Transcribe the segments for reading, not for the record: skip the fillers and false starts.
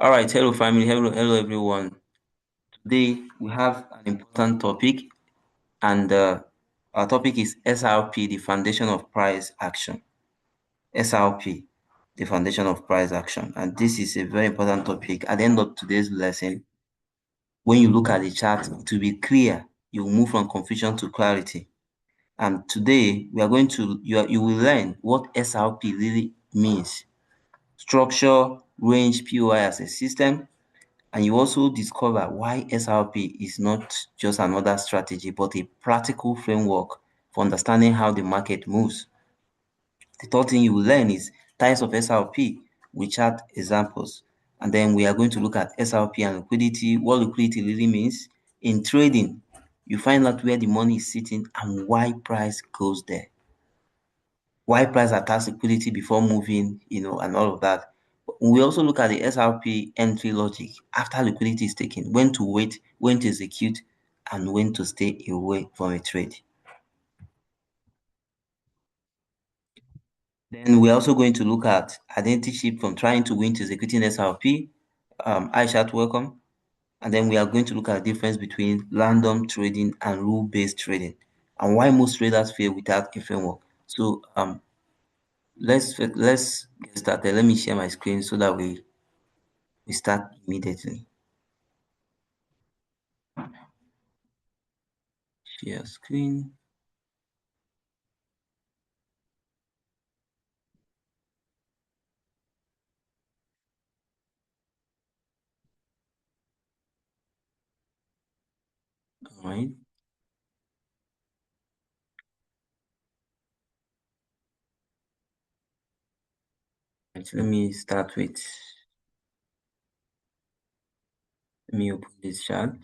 All right, hello family, hello everyone. Today we have an important topic, and our topic is SRP, the foundation of price action. SRP, the foundation of price action, and this is a very important topic. At the end of today's lesson, when you look at the chart, it will be clear. You will move from confusion to clarity. And today we are going to you will learn what SRP really means: structure, range, POI as a system. And you also discover why SRP is not just another strategy, but a practical framework for understanding how the market moves. The third thing you will learn is types of SRP with chart examples. And then we are going to look at SRP and liquidity, what liquidity really means. In trading, you find out where the money is sitting and why price goes there. Why price attacks liquidity before moving, and all of that. We also look at the SRP entry logic after liquidity is taken, when to wait, when to execute, and when to stay away from a trade. Then we're also going to look at identity shift from trying to win to executing SRP. Aishat, welcome. And then we are going to look at the difference between random trading and rule-based trading, and why most traders fail without a framework. So let's get started. Let me share my screen so that we start immediately. Share screen. All right. Let me start with, let me open this chart.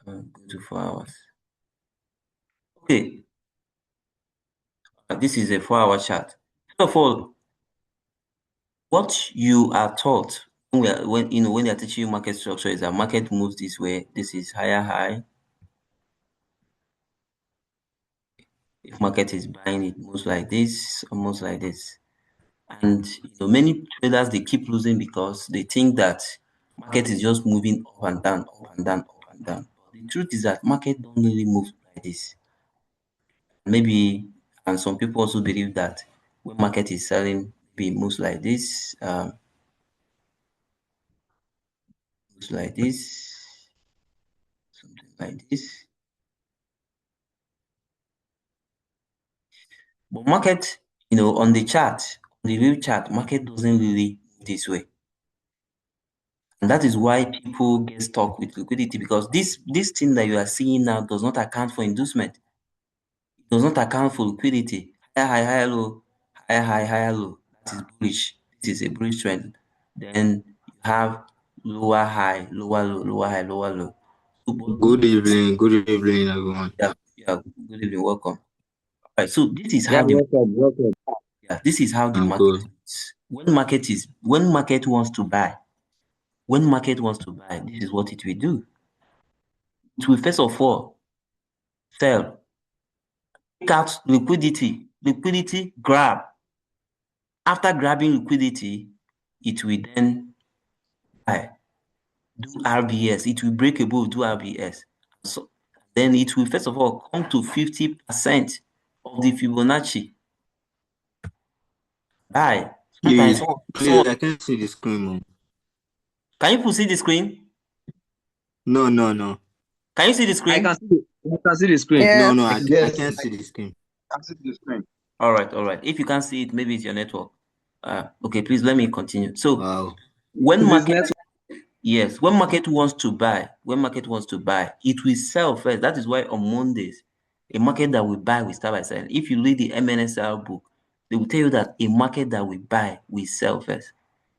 Go to 4 hours. Okay. This is a 4-hour chart. First of all, what you are taught when they are teaching you market structure is that market moves this way. This is higher high. If market is buying, it moves like this, almost like this. And many traders, they keep losing because they think that market is just moving up and down, up and down, up and down. But the truth is that market don't really move like this. Maybe, and some people also believe that when market is selling, maybe it moves like this, moves like this, something like this. But market, on the chart, on the real chart, market doesn't really move this way. And that is why people get stuck with liquidity, because this thing that you are seeing now does not account for inducement. It does not account for liquidity. Higher high, higher low, higher high, higher low. That is bullish. This is a bullish trend. Then you have lower high, lower low, lower high, lower low. Good evening, everyone. Yeah. Good evening, welcome. All right, so this is Yeah, how the welcome. this is how the I'm market good. is. When market wants to buy, this is what it will do. It will first of all sell, take out liquidity grab. After grabbing liquidity, it will then buy, do RBS. It will break above, do RBS. So then it will first of all come to 50% of the Fibonacci. Buy. Sometimes Please, I can't see the screen, man. can you see the screen? No. Can you see the I screen? can see the screen. No, I I can, can't see the screen. I can see the screen. All right. If you can't see it, maybe it's your network. Okay, please let me continue. So Wow. when This market, network. yes, when market wants to buy, it will sell first. That is why on Mondays, a market that will buy will start by selling. If you read the MNSR book, they will tell you that a market that will buy will sell first.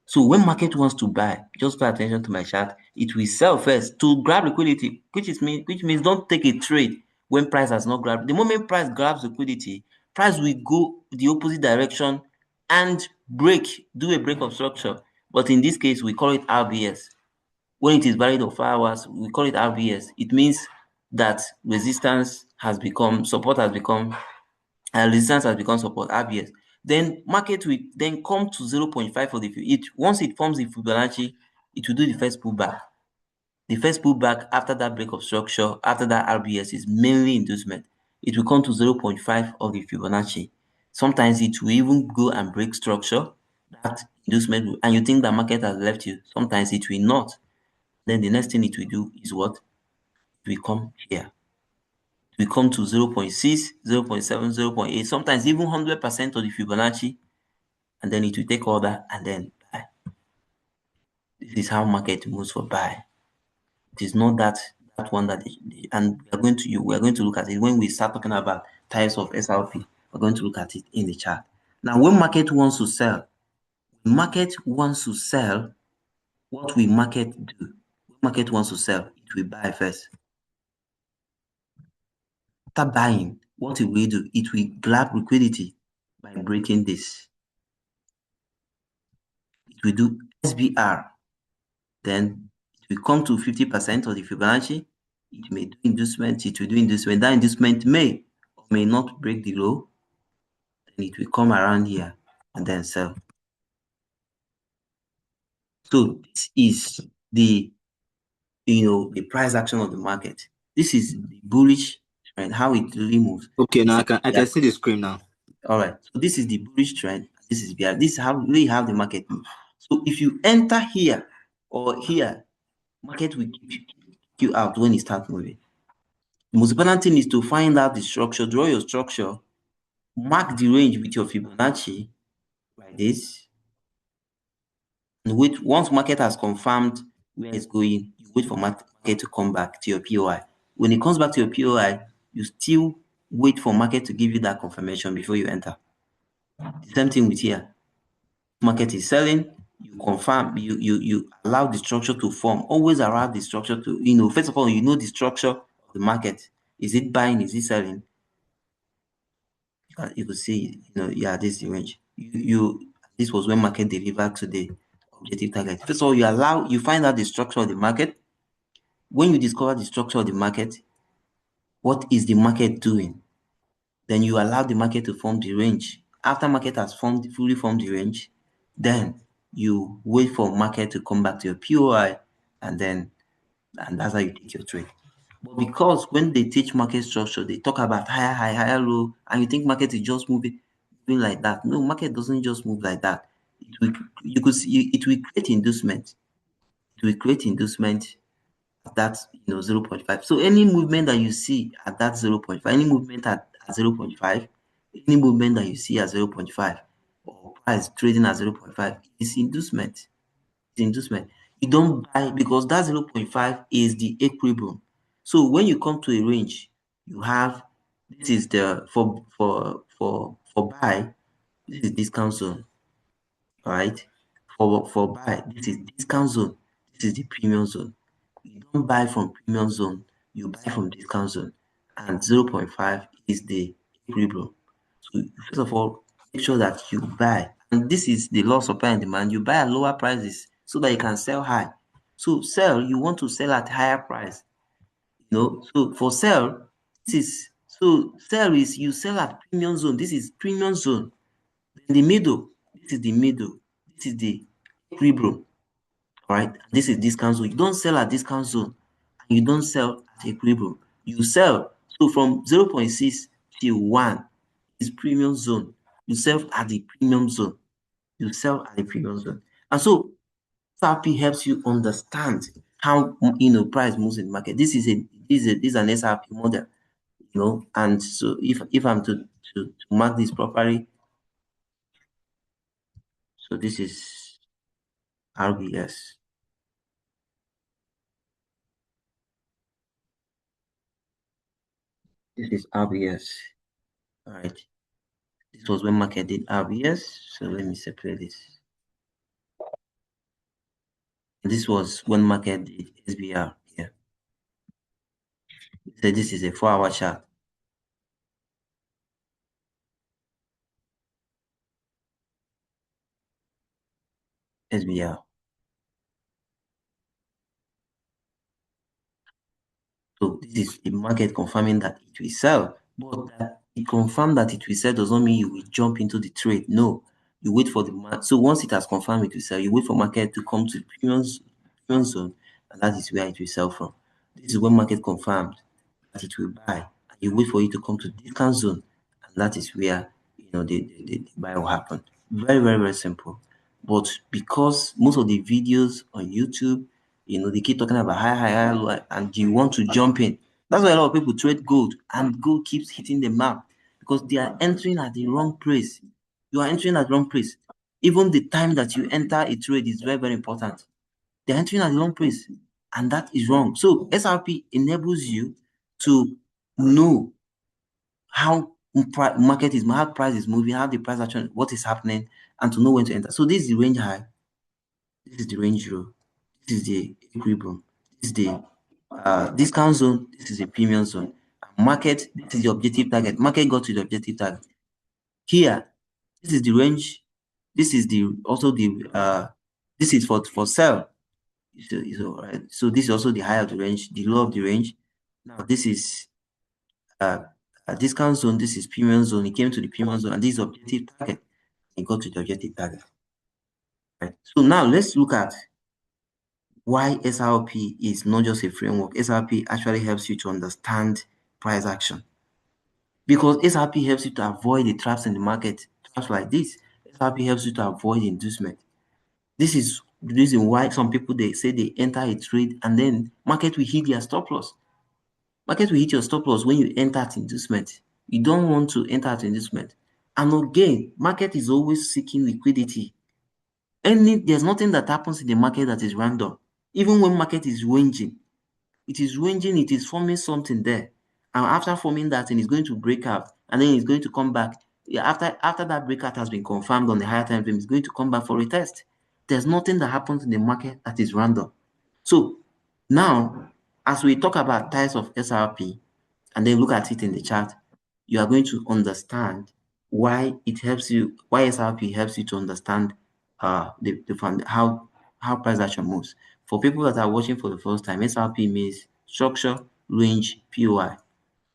So when market wants to buy, just pay attention to my chart. It will sell first to grab liquidity, which means don't take a trade when price has not grabbed. The moment price grabs liquidity, price will go the opposite direction and do a break of structure. But in this case, we call it RBS. When it is valid of 4 hours, we call it RBS. It means that resistance has become support, has become resistance has become support, RBS. Then market will then come to 0.5 for the once it forms the Fibonacci, it will do the first pullback. The first pullback after that break of structure, after that RBS, is mainly inducement. It will come to 0.5 of the Fibonacci. Sometimes it will even go and break structure, that inducement, and you think the market has left you. Sometimes it will not. Then the next thing it will do is what? It will come here. It will come to 0.6, 0.7, 0.8, sometimes even 100% of the Fibonacci, and then it will take order and then buy. This is how market moves for buy. It is not that one that and we are going to look at it when we start talking about types of SRP. We're going to look at it in the chart. Now, when market wants to sell, what will market do? When market wants to sell, it will buy first. After buying, what it will do? It will grab liquidity by breaking this. It will do SBR. Then it will come to 50% of the Fibonacci. It may do inducement. It will do inducement. That inducement may or may not break the low. Then it will come around here and then sell. So this is the the price action of the market. This is the bullish trend, how it really moves. Okay, now I can see the screen now. All right. So this is the bullish trend. This is bear. This is how really how the market moves. So if you enter here or here, market will kick you out when it starts moving. The most important thing is to find out the structure, draw your structure, mark the range with your Fibonacci like this, and wait. Once market has confirmed where it's going, you wait for market to come back to your POI. When it comes back to your POI, you still wait for market to give you that confirmation before you enter. The same thing with here. Market is selling, you confirm, you allow the structure to form. Always allow the structure to, first of all, the structure of the market. Is it buying? Is it selling? You could see, yeah, this is the range. This was when market delivered to the objective target. First of all, you find out the structure of the market. When you discover the structure of the market, what is the market doing? Then you allow the market to form the range. After market has fully formed the range, then you wait for market to come back to your POI, and that's how you take your trade. But because when they teach market structure, they talk about higher high, higher low, and you think market is just moving like that. No, market doesn't just move like that. It will create inducement. It will create inducement at that 0.5. So any movement that you see at that 0.5, any movement at 0.5, any movement that you see at 0.5 or price trading at 0.5 is inducement. It's inducement. You don't buy because that 0.5 is the equilibrium. So when you come to a range, you have this is the for buy, this is discount zone. All right. For buy, this is discount zone. This is the premium zone. You don't buy from premium zone, you buy from discount zone. And 0.5 is the equilibrium. So first of all, make sure that you buy. And this is the law of supply and demand. You buy at lower prices so that you can sell high. So you want to sell at higher price. So for sell, sell is you sell at premium zone. This is premium zone. In the middle, this is the middle. This is the equilibrium. All right. This is discount zone. You don't sell at discount zone and you don't sell at equilibrium. You sell. So from 0.6 till 1 is premium zone. You sell at the premium zone. You sell at the premium zone. And so SRP helps you understand how price moves in the market. This is an SRP model, and so if I'm to mark this properly, so this is RBS. This is RBS. All right. This was when market did RBS. So let me separate this. This was when market did SBR here. So this is a 4-hour chart. SBR. So this is the market confirming that it will sell, but that it confirmed that it will sell does not mean you will jump into the trade. No, you wait for the market. So once it has confirmed it will sell, you wait for market to come to the premium zone, and that is where it will sell from. This is when market confirmed that it will buy, and you wait for it to come to discount zone, and that is where the buy will happen. Very, very, very simple. But because most of the videos on YouTube, they keep talking about high, low, and you want to jump in. That's why a lot of people trade gold, and gold keeps hitting the mark because they are entering at the wrong place. You are entering at the wrong place. Even the time that you enter a trade is very, very important. They're entering at the wrong place, and that is wrong. So SRP enables you to know how market is, how price is moving, how the price action, what is happening, and to know when to enter. So this is the range high, this is the range low, this is the equilibrium, this is the discount zone, this is the premium zone. Market, this is the objective target. Market got to the objective target. Here, this is the range. This is the also the this is for sell. So this is also the high of the range, the low of the range. Now this is a discount zone, this is premium zone. It came to the premium zone, and this is objective target. It got to the objective target. Right. So now let's look at why SRP is not just a framework. SRP actually helps you to understand price action. Because SRP helps you to avoid the traps in the market, traps like this. SRP helps you to avoid inducement. This is the reason why some people they say they enter a trade and then market will hit their stop loss. Market will hit your stop loss when you enter at inducement. You don't want to enter at inducement. And again, market is always seeking liquidity. There's nothing that happens in the market that is random. Even when market is ranging, it is forming something there. And after forming that thing, it's going to break out and then it's going to come back. Yeah, after that breakout has been confirmed on the higher time frame, it's going to come back for a test. There's nothing that happens in the market that is random. So now, as we talk about types of SRP and then look at it in the chart, you are going to understand why SRP helps you to understand how price action moves. For people that are watching for the first time, SRP means structure, range, POI.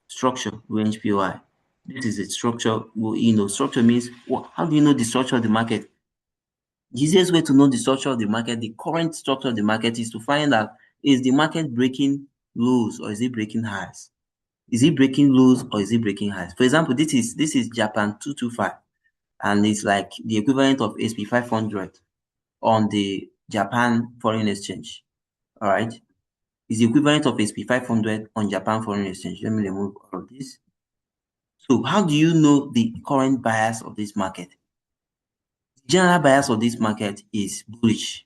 Structure, range, POI. This is a structure. Structure means how do you know the structure of the market? The easiest way to know the structure of the market, the current structure of the market, is to find out, is the market breaking lows or is it breaking highs? Is it breaking lows or is it breaking highs? For example, this is Japan 225, and it's like the equivalent of SP 500 on the Japan Foreign Exchange. All right, is the equivalent of SP 500 on Japan Foreign Exchange. Let me remove all of this. So how do you know the current bias of this market? The general bias of this market is bullish.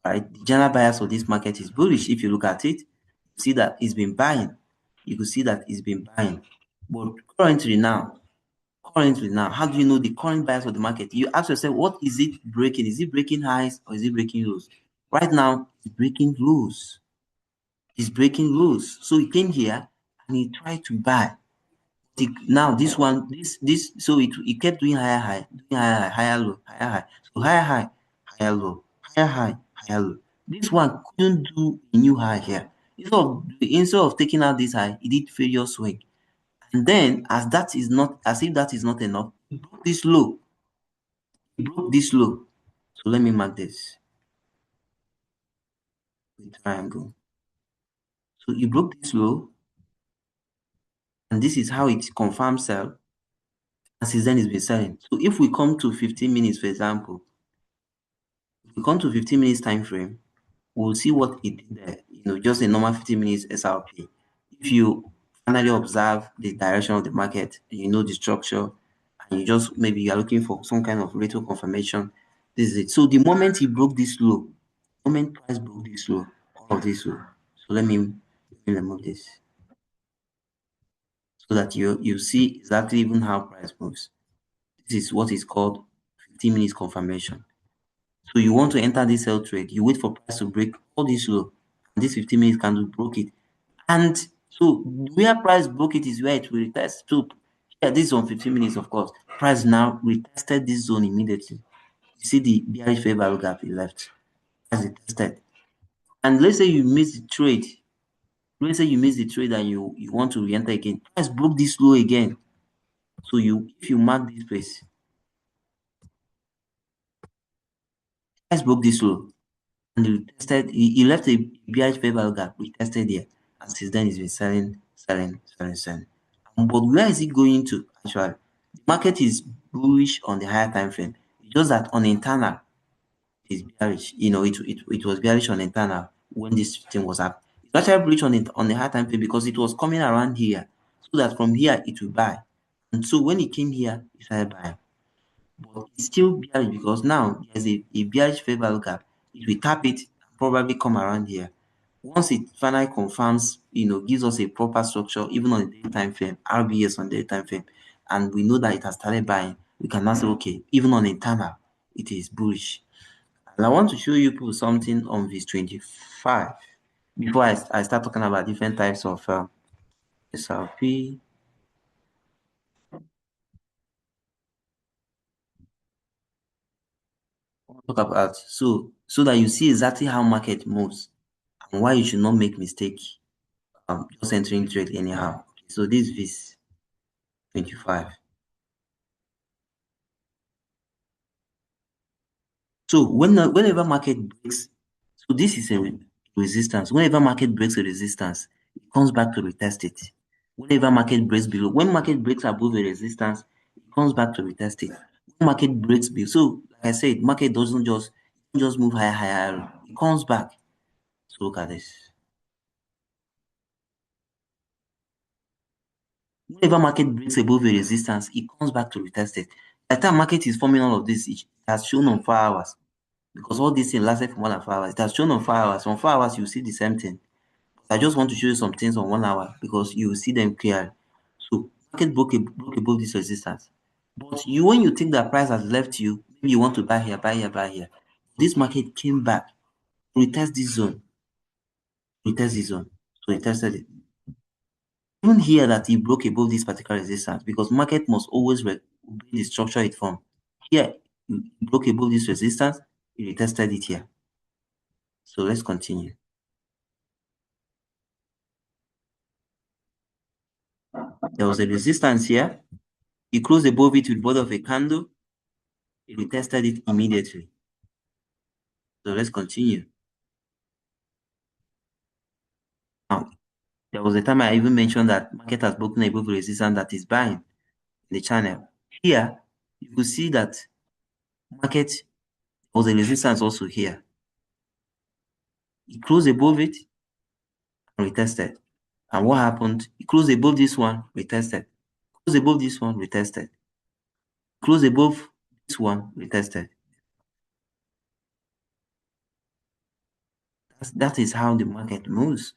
Right? The general bias of this market is bullish. If you look at it, you see that it's been buying. You can see that it's been buying. But currently now, how do you know the current bias of the market? You ask yourself, what is it breaking? Is it breaking highs or is it breaking lows? Right now, it's breaking lows. It's breaking lows. So he came here and he tried to buy. Now this one, so it kept doing higher low, higher high. So higher high, higher low, higher high, higher low. This one couldn't do a new high here. Instead of taking out this high, it did failure swing. And then as if that is not enough, it broke this low. It broke this low. So let me mark this with triangle. So it broke this low, and this is how it confirms sell. And since then it's been selling. So if we come to 15 minutes, for example, if we come to 15 minutes time frame, we'll see what it did there. Just a normal 15 minutes SRP. If you finally observe the direction of the market, and you know the structure, and maybe you are looking for some kind of little confirmation, this is it. So the moment he broke this low, the moment price broke this low, all of this low. So let me remove this so that you see exactly even how price moves. This is what is called 15 minutes confirmation. So you want to enter this sell trade, you wait for price to break all this low, and this 15 minutes candle broke it. And so where price broke it is where it will retest. So yeah, this is on 15 minutes, of course. Price now retested this zone immediately. You see the bearish fair value gap it left as it tested. And let's say you miss the trade. Let's say you miss the trade and you want to re-enter again. Price broke this low again. So if you mark this place, price broke this low and he tested. He left a bearish fair value gap. We tested here, and since then he's been selling, selling, selling, selling. But where is it going to actually? The market is bullish on the higher time frame. It's just that on internal is bearish. It was bearish on internal when this thing was up. It's actually bullish on it on the high time frame because it was coming around here, so that from here it will buy. And so when it came here, it started buying. But it's still bearish because now there's a bearish fair value gap. It will tap it and probably come around here. Once it finally confirms, gives us a proper structure, even on the daily time frame, RBS on the daily time frame, and we know that it has started buying, we can now say, okay, even on internal, it is bullish. And I want to show you people something on this 25 before I start talking about different types of SRP. Talk about so that you see exactly how market moves and why you should not make mistake just entering trade anyhow. Okay, so this is 25. So whenever market breaks, so this is a resistance. Whenever market breaks a resistance, it comes back to retest it. Whenever market breaks below, when market breaks above a resistance, it comes back to retest it. When market breaks below, so like I said, market doesn't just move higher, higher. It comes back. So look at this. Whenever market breaks above a resistance, it comes back to retest it. By the time market is forming all of this, it has shown on 4 hours because all this thing lasted for more than 4 hours. It has shown on 4 hours. On 4 hours, you see the same thing. I just want to show you some things on 1 hour because you will see them clearly. So market broke above this resistance. But when you think that price has left you, maybe you want to buy here, buy here, buy here. This market came back, retest this zone, retest this zone. So it tested it. Even here that it broke above this particular resistance because market must always obey the structure it formed. Here, it broke above this resistance, it retested it here. So let's continue. There was a resistance here. It closed above it with board of a candle. It retested it immediately. So let's continue. Now, there was a time I even mentioned that market has broken above resistance that is buying in the channel. Here, you could see that market was a resistance also here. It closed above it and retested. And what happened? It closed above this one, retested. Closed above this one, retested. Closed above this one, retested. That is how the market moves.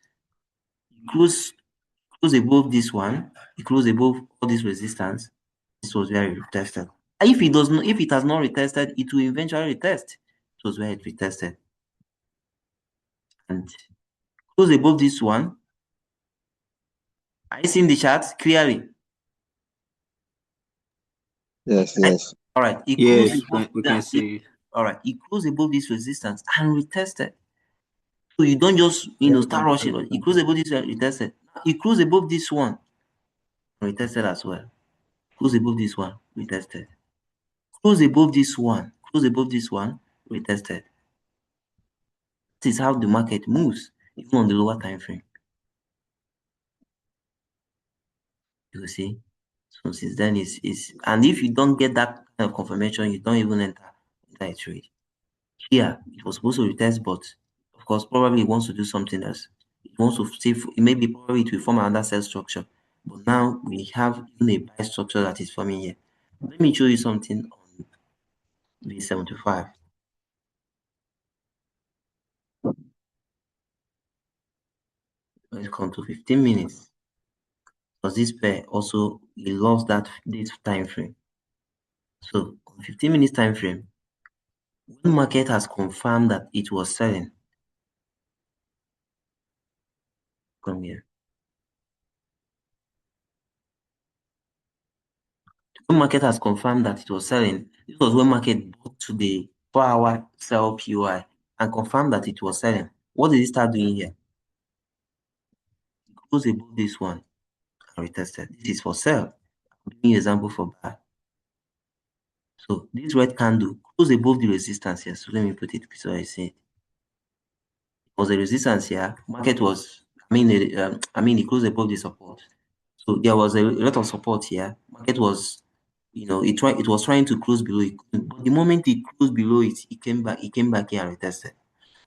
It close above this one, it closed above all this resistance. This was where it retested. If it has not retested, it will eventually retest. It was where it retested. And close above this one. Are you seeing the chart clearly? Yes, yes. All right. It closed Yes, above we can see. all right. It closed above this resistance and retested. So you don't just start rushing. It closed above this one, retested. It closed above this one, retested as well. Close above this one, retested. Close above this one, close above this one, retested. This is how the market moves, even on the lower time frame. You see. So since then is and if you don't get that kind of confirmation, you don't even enter a trade. Here it was supposed to retest, but of course probably it wants to do something else. It wants to see maybe probably it will form another sell structure. But now we have even a buy structure that is forming here. Let me show you something on the 75. Let's come to 15 minutes. Because this pair also it lost this time frame. So on 15 minutes time frame, when market has confirmed that it was selling, come here. When market has confirmed that it was selling, this was when market bought to the 4-hour sell POI and confirmed that it was selling. What did it start doing here? It goes above this one and retested. This is for sell. giving you example for buy. So this red candle closed above the resistance here. So let me put it so I see it. It was a resistance here. Market was, it closed above the support. So there was a lot of support here. Market was, it was trying to close below it, but the moment it closed below it, it came back. It came back here and retested.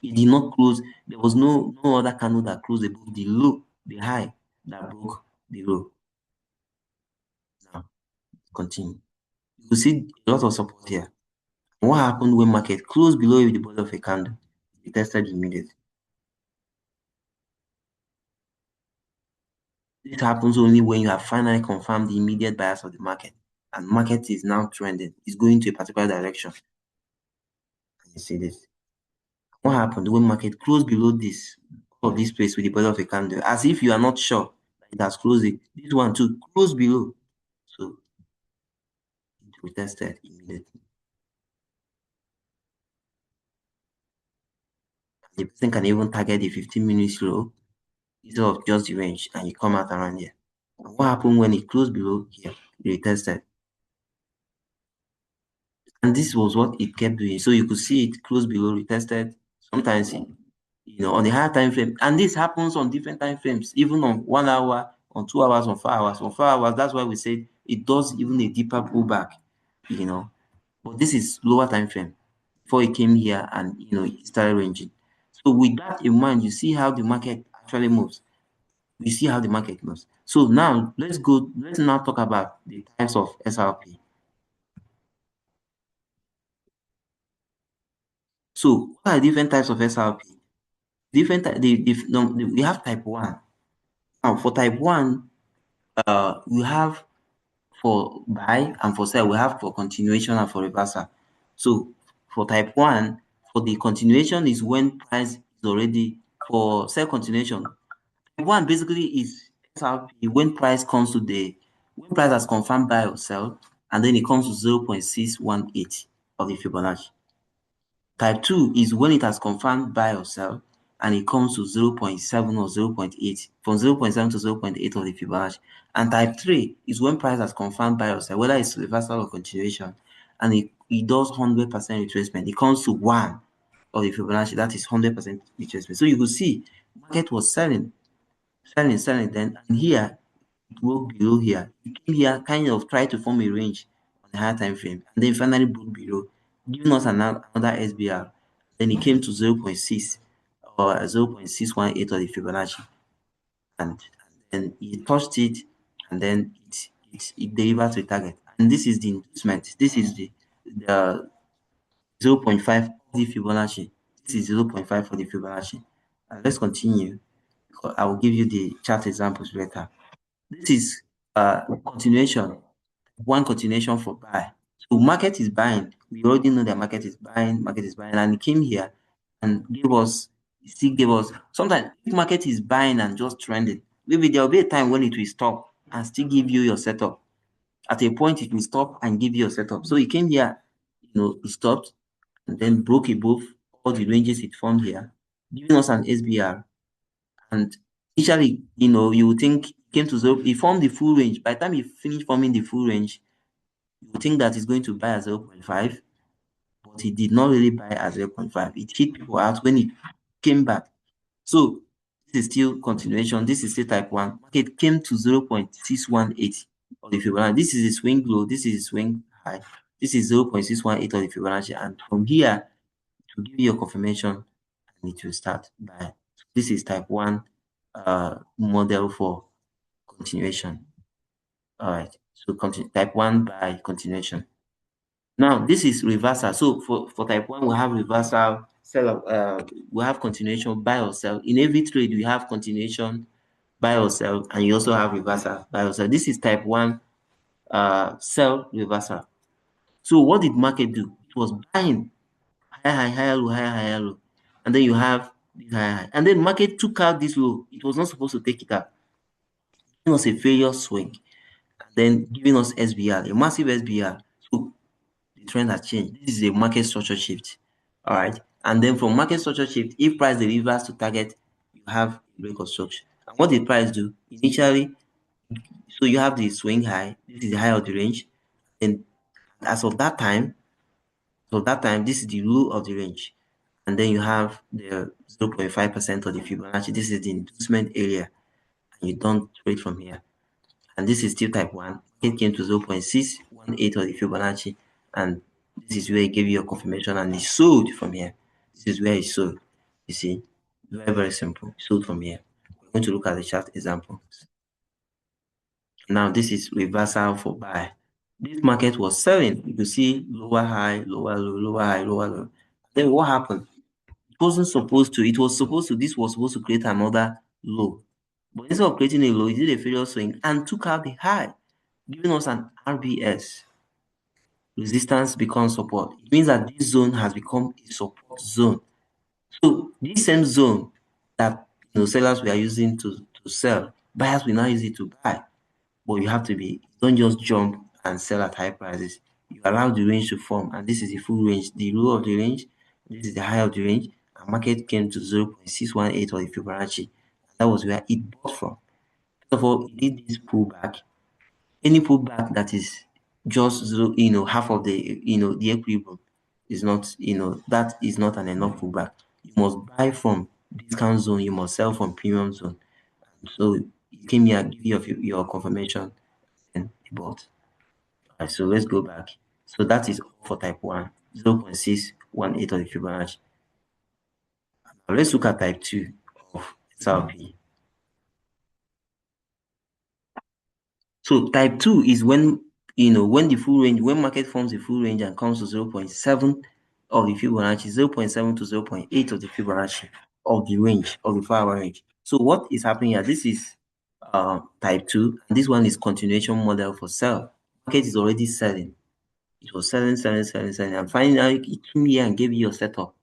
It did not close. There was no other candle that closed above the low, the high that broke the low. Now continue. You will see a lot of support here. What happened when market closed below the body of a candle? It tested immediately. This happens only when you have finally confirmed the immediate bias of the market, and market is now trending. It's going to a particular direction. You see this. What happened when market closed below this, of this place with the body of a candle, as if you are not sure that it has closed it. This one too closed below, so it retested immediately. The person can even target the 15 minutes low instead of just the range, and you come out around here. And what happened when it closed below here? It retested, and this was what it kept doing. So you could see it close below, retested. Sometimes, on the higher time frame, and this happens on different time frames, even on 1 hour, on 2 hours, on 4 hours. On 4 hours, that's why we say it does even a deeper pullback. But this is lower time frame before it came here and it started ranging. So with that in mind, you see how the market actually moves. You see how the market moves. So now let's now talk about the types of SRP. So what are different types of SRP? We have type 1. Now for type 1, we have for buy, and for sell we have for continuation and for reversal. So for type 1, for the continuation is when price is already, for sell continuation, type 1 basically is SRP when price has confirmed buy or sell, and then it comes to 0.618 of the Fibonacci. Type 2 is when it has confirmed buy or sell, and it comes to 0.7 or 0.8, from 0.7 to 0.8 of the Fibonacci. And type 3 is when price has confirmed buy or sell, whether it's reversal or continuation, and it does 100% retracement. It comes to 1 of the Fibonacci, that is 100% retracement. So you could see market was selling, then, and here it broke below here. It came here, kind of tried to form a range on the higher time frame, and then finally broke below, giving us another SBR. Then it came to 0.6 or 0.618 of the Fibonacci, and then it touched it, and then it delivered to a target. And this is the inducement. This is the 0.5 of the Fibonacci. This is 0.5 for the Fibonacci. And let's continue. I will give you the chart examples later. This is continuation, one continuation for buy. So market is buying. We already know that market is buying, and it came here and still gave us. Sometimes if market is buying and just trending, maybe there will be a time when it will stop and still give you your setup. At a point, it will stop and give you your setup. So it came here, it stopped and then broke above all the ranges it formed here, giving us an SBR. And initially, you would think it came to zero, it formed the full range. By the time it finished forming the full range, you would think that it's going to buy at 0.5, but it did not really buy at 0.5. It hit people out when it came back. So this is still continuation. This is still type 1. Market came to 0.618 of the Fibonacci. This is a swing low. This is a swing high. This is 0.618 of the Fibonacci. And from here, it will give you a confirmation and it will start by. This is type 1 model for continuation. All right. So type 1 by continuation. Now, this is reversal. So for type 1, we have reversal, sell, we have continuation, buy or sell. In every trade, we have continuation, buy or sell, and you also have reversal, buy or sell. This is type 1 sell reversal. So what did market do? It was buying higher, low, higher, low. And then you have this high. And then market took out this low. It was not supposed to take it out. It was a failure swing. And then giving us SBR, a massive SBR. So the trend has changed. This is a market structure shift. All right. And then from market structure shift, if price delivers to target, you have reconstruction. And what did price do? Initially, So you have the swing high. This is the high of the range. And as of that time, this is the low of the range. And then you have the 0.5% of the Fibonacci. This is the inducement area. And you don't trade from here. And this is still type 1. It came to 0.618 of the Fibonacci. And this is where it gave you a confirmation and it sold from here. This is where it sold. You see, very, very simple. It sold from here. We're going to look at the chart example. Now, this is reversal for buy. This market was selling. You see lower high, lower low, lower high, lower low. Then what happened? It wasn't supposed to. This was supposed to create another low. But instead of creating a low, it did a failure swing and took out the high, giving us an RBS. Resistance becomes support. It means that this zone has become a support zone. So this same zone that sellers were using to sell, buyers will now use it to buy. But you have to don't just jump and sell at high prices. You allow the range to form, and this is the full range, the low of the range, this is the high of the range, and market came to 0.618 of the Fibonacci. That was where it bought from. First of all, it did this pullback. Any pullback that is just half of the the equilibrium is not that is not an enough pullback. You must buy from discount zone, you must sell from premium zone. So it came here, give you your confirmation and you bought. Alright, so let's go back. So that is all for type 1, 0.618 of the Fibonacci. Now let's look at type 2 of SRP. So type 2 is when when the full range, when market forms a full range and comes to 0.7 of the Fibonacci, 0.7 to 0.8 of the Fibonacci of the range, of the 4-hour range. So what is happening here? This is type 2, and this one is continuation model for sell. Market is already selling. It was selling, and finally it came here and gave you your setup.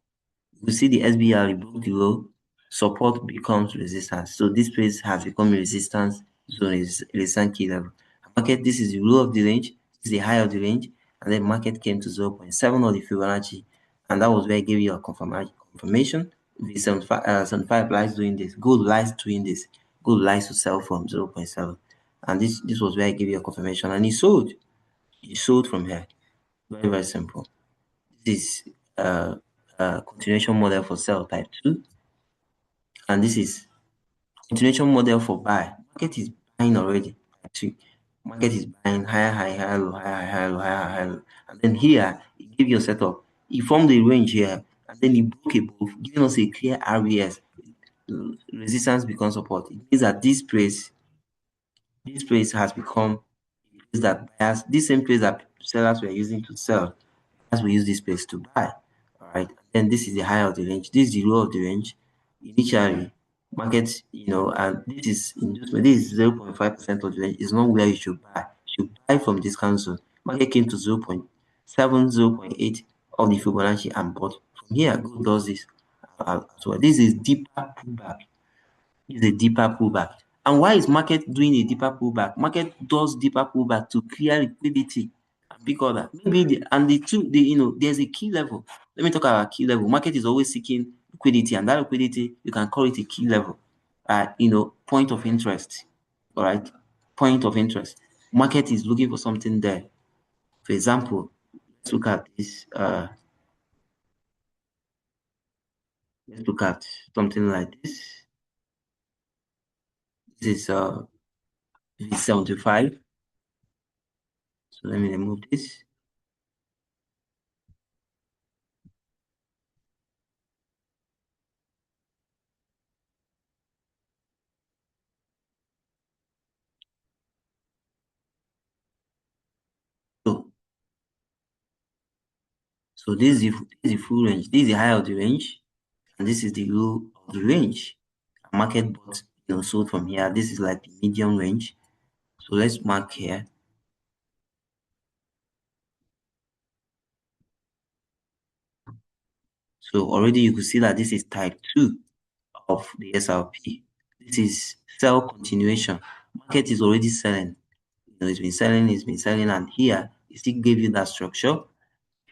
You see the SBR broke the low, support becomes resistance. So this place has become a resistance zone, is resistance key level. Market, this is the low of the range, this is the high of the range, and then market came to 0.7 of the Fibonacci, and that was where I gave you a confirmation. The 75 lies doing this, gold lies doing this, gold lies to sell from 0.7, and this was where I gave you a confirmation, and it sold. It sold from here. Very, very simple. This is continuation model for sell type 2, and this is continuation model for buy. Market is buying already. Type 2. Market is buying higher, higher, low, higher, low, higher, low. And then here, it gives you a setup. It formed a range here, and then it broke above, giving us a clear RBS. Resistance becomes support. It means that this place has become a place that buyers, this same place that sellers were using to sell, as we use this place to buy. All right, then this is the high of the range, this is the low of the range. Initially, market, and this is inducement, this is 0.5% of the range, is not where you should buy. You should buy from discount zone. Market came to 0.7, 0.8 of the Fibonacci and bought from here. Gold does this as well. This is deeper pullback. This is a deeper pullback. And why is market doing a deeper pullback? Market does deeper pullback to clear liquidity and pick order. Maybe there's a key level. Let me talk about key level. Market is always seeking liquidity, and that liquidity, you can call it a key level. Point of interest. All right, point of interest. Market is looking for something there. For example, let's look at this. Let's look at something like this. This is V75. So let me remove this. So this is the full range. This is the high of the range, and this is the low of the range. Market bought, sold from here. This is like the medium range. So let's mark here. So already you could see that this is type 2 of the SRP. This is sell continuation. Market is already selling. It's been selling, and here it still gave you that structure.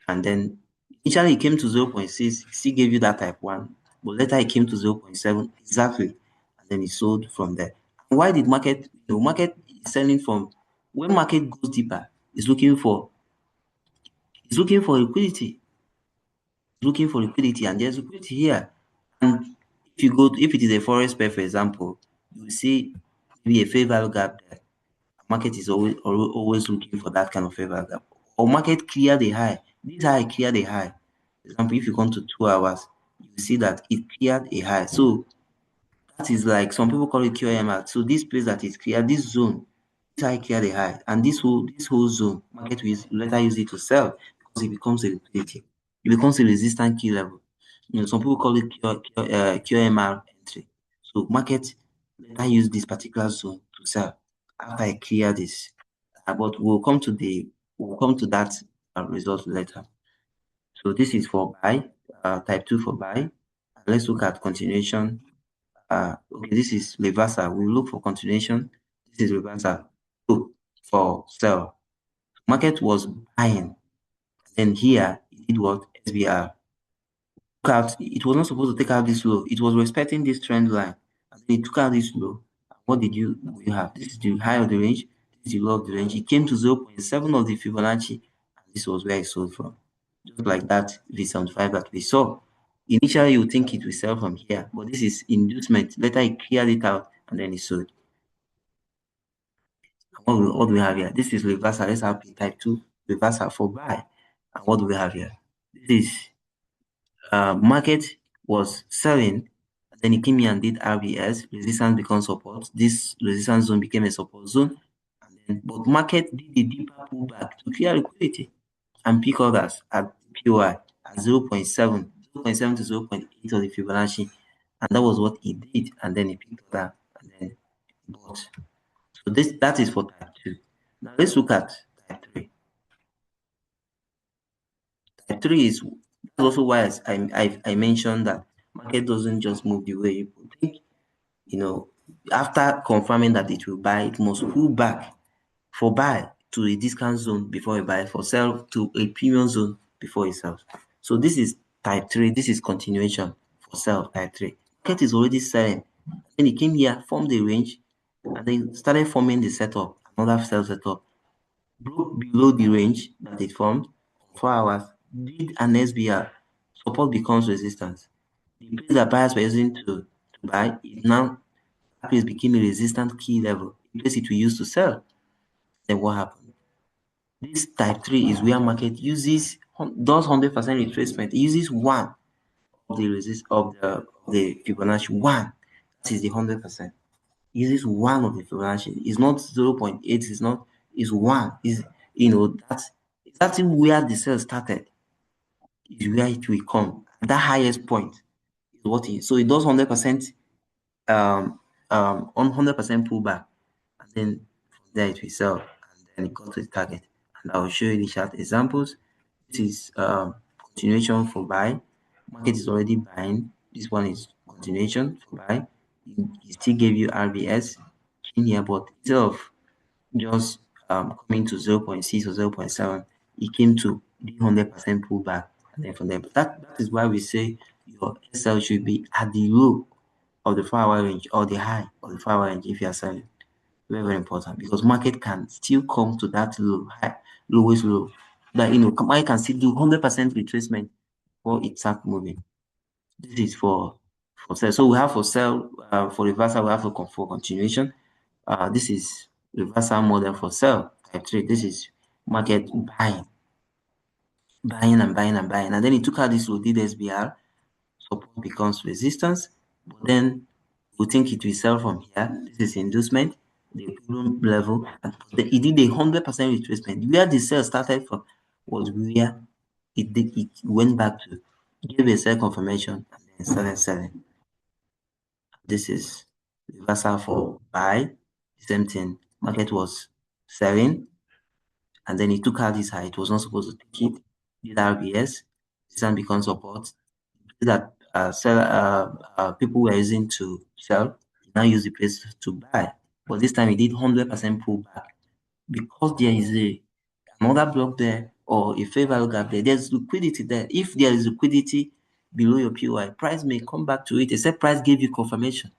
And then initially it came to 0.6, it still gave you that type 1, but later it came to 0.7 exactly, and then it sold from there. Why did market selling from when market goes deeper, it's looking for liquidity. Looking for liquidity, and there's liquidity here. And if it is a forex pair, for example, you will see maybe a fair value gap there. Market is always looking for that kind of fair value gap. Or market clear the high. This high clear the high. For example, if you come to 2 hours, you see that it cleared a high. So that is like some people call it QMR. So this place that is clear, this zone, this high clear the high, and this whole zone, market will later use it to sell because it becomes a liquidity. It becomes a resistant key level. Some people call it QMR entry. So market later use this particular zone to sell after I clear this. But we'll come to that result later. So this is for buy, type 2 for buy. Let's look at continuation. Okay, this is reversal. We look for continuation. This is reversal. So for sell, market was buying. Then here it did what? SBR. It was not supposed to take out this low. It was respecting this trend line. And then it took out this low. What did you have? This is the high of the range. This is the low of the range. It came to 0.7 of the Fibonacci, and this was where it sold from. Just like that V75 that we saw. Initially, you think it will sell from here, but this is inducement. Later, it cleared it out, and then it sold. What do we have here? This is reversal. SRP type 2 reversal for buy. And what do we have here? This is market was selling, and then it came here and did RBS, resistance becomes support. This resistance zone became a support zone, and then but market did a deeper pullback to clear liquidity and pick orders at POI at 0.7, 0.7 to 0.8 of the Fibonacci, and that was what it did, and then it picked order and then bought. So that is for type 2. Now let's look at type 3. Type 3 is also why I mentioned that market doesn't just move the way you think. After confirming that it will buy, it must pull back for buy to a discount zone before it buy, for sell to a premium zone before it sells. So this is type 3. This is continuation for sell type 3. Market is already selling. Then it came here, formed the range, and then started forming the setup, another sell setup. Broke below the range that it formed 4 hours, did an SBR, support becomes resistance. The place that buyers were using to buy, that place became a resistant key level, the place it will use to sell. Then what happened? This type 3 is where market does 100% retracement. It uses one of the Fibonacci, one. That is the 100%. Uses one of the Fibonacci. It's not 0.8, it's one. That's exactly where the sale started. Is where it will come. That highest point is what it is. So it does 100% on 100% pullback, and then from there it will sell, and then it got to the target. And I will show you the chart examples. This is continuation for buy. Market is already buying. This one is continuation for buy. It still gave you RBS in here, but instead of just coming to 0.6 or 0.7, it came to the 100% pullback, and then from there. But that is why we say your SL should be at the low of the 4-hour range or the high of the 4-hour range if you are selling. Very, very important, because market can still come to that lowest low. That market can still do 100% retracement before it starts moving. This is for sell. So we have for sell, for reversal, we have for continuation. This is reversal model for sell type 3. This is market buying and buying and buying, and then it took out this low, did SBR, support becomes resistance, but then we think it will sell from here. This is inducement, the equilibrium level, and it did a 100% retracement. Where the sell started from was where it went back to, gave a sell confirmation, and then started selling. This is reversal for buy. Same thing. Market was selling, and then it took out this high. It was not supposed to take it. Did RBS. This one becomes support. That people were using to sell, now use the place to buy. But this time it did 100% pullback, because there is another block there or a fair value gap there. There's liquidity there. If there is liquidity below your POI, price may come back to it, except price gave you confirmation.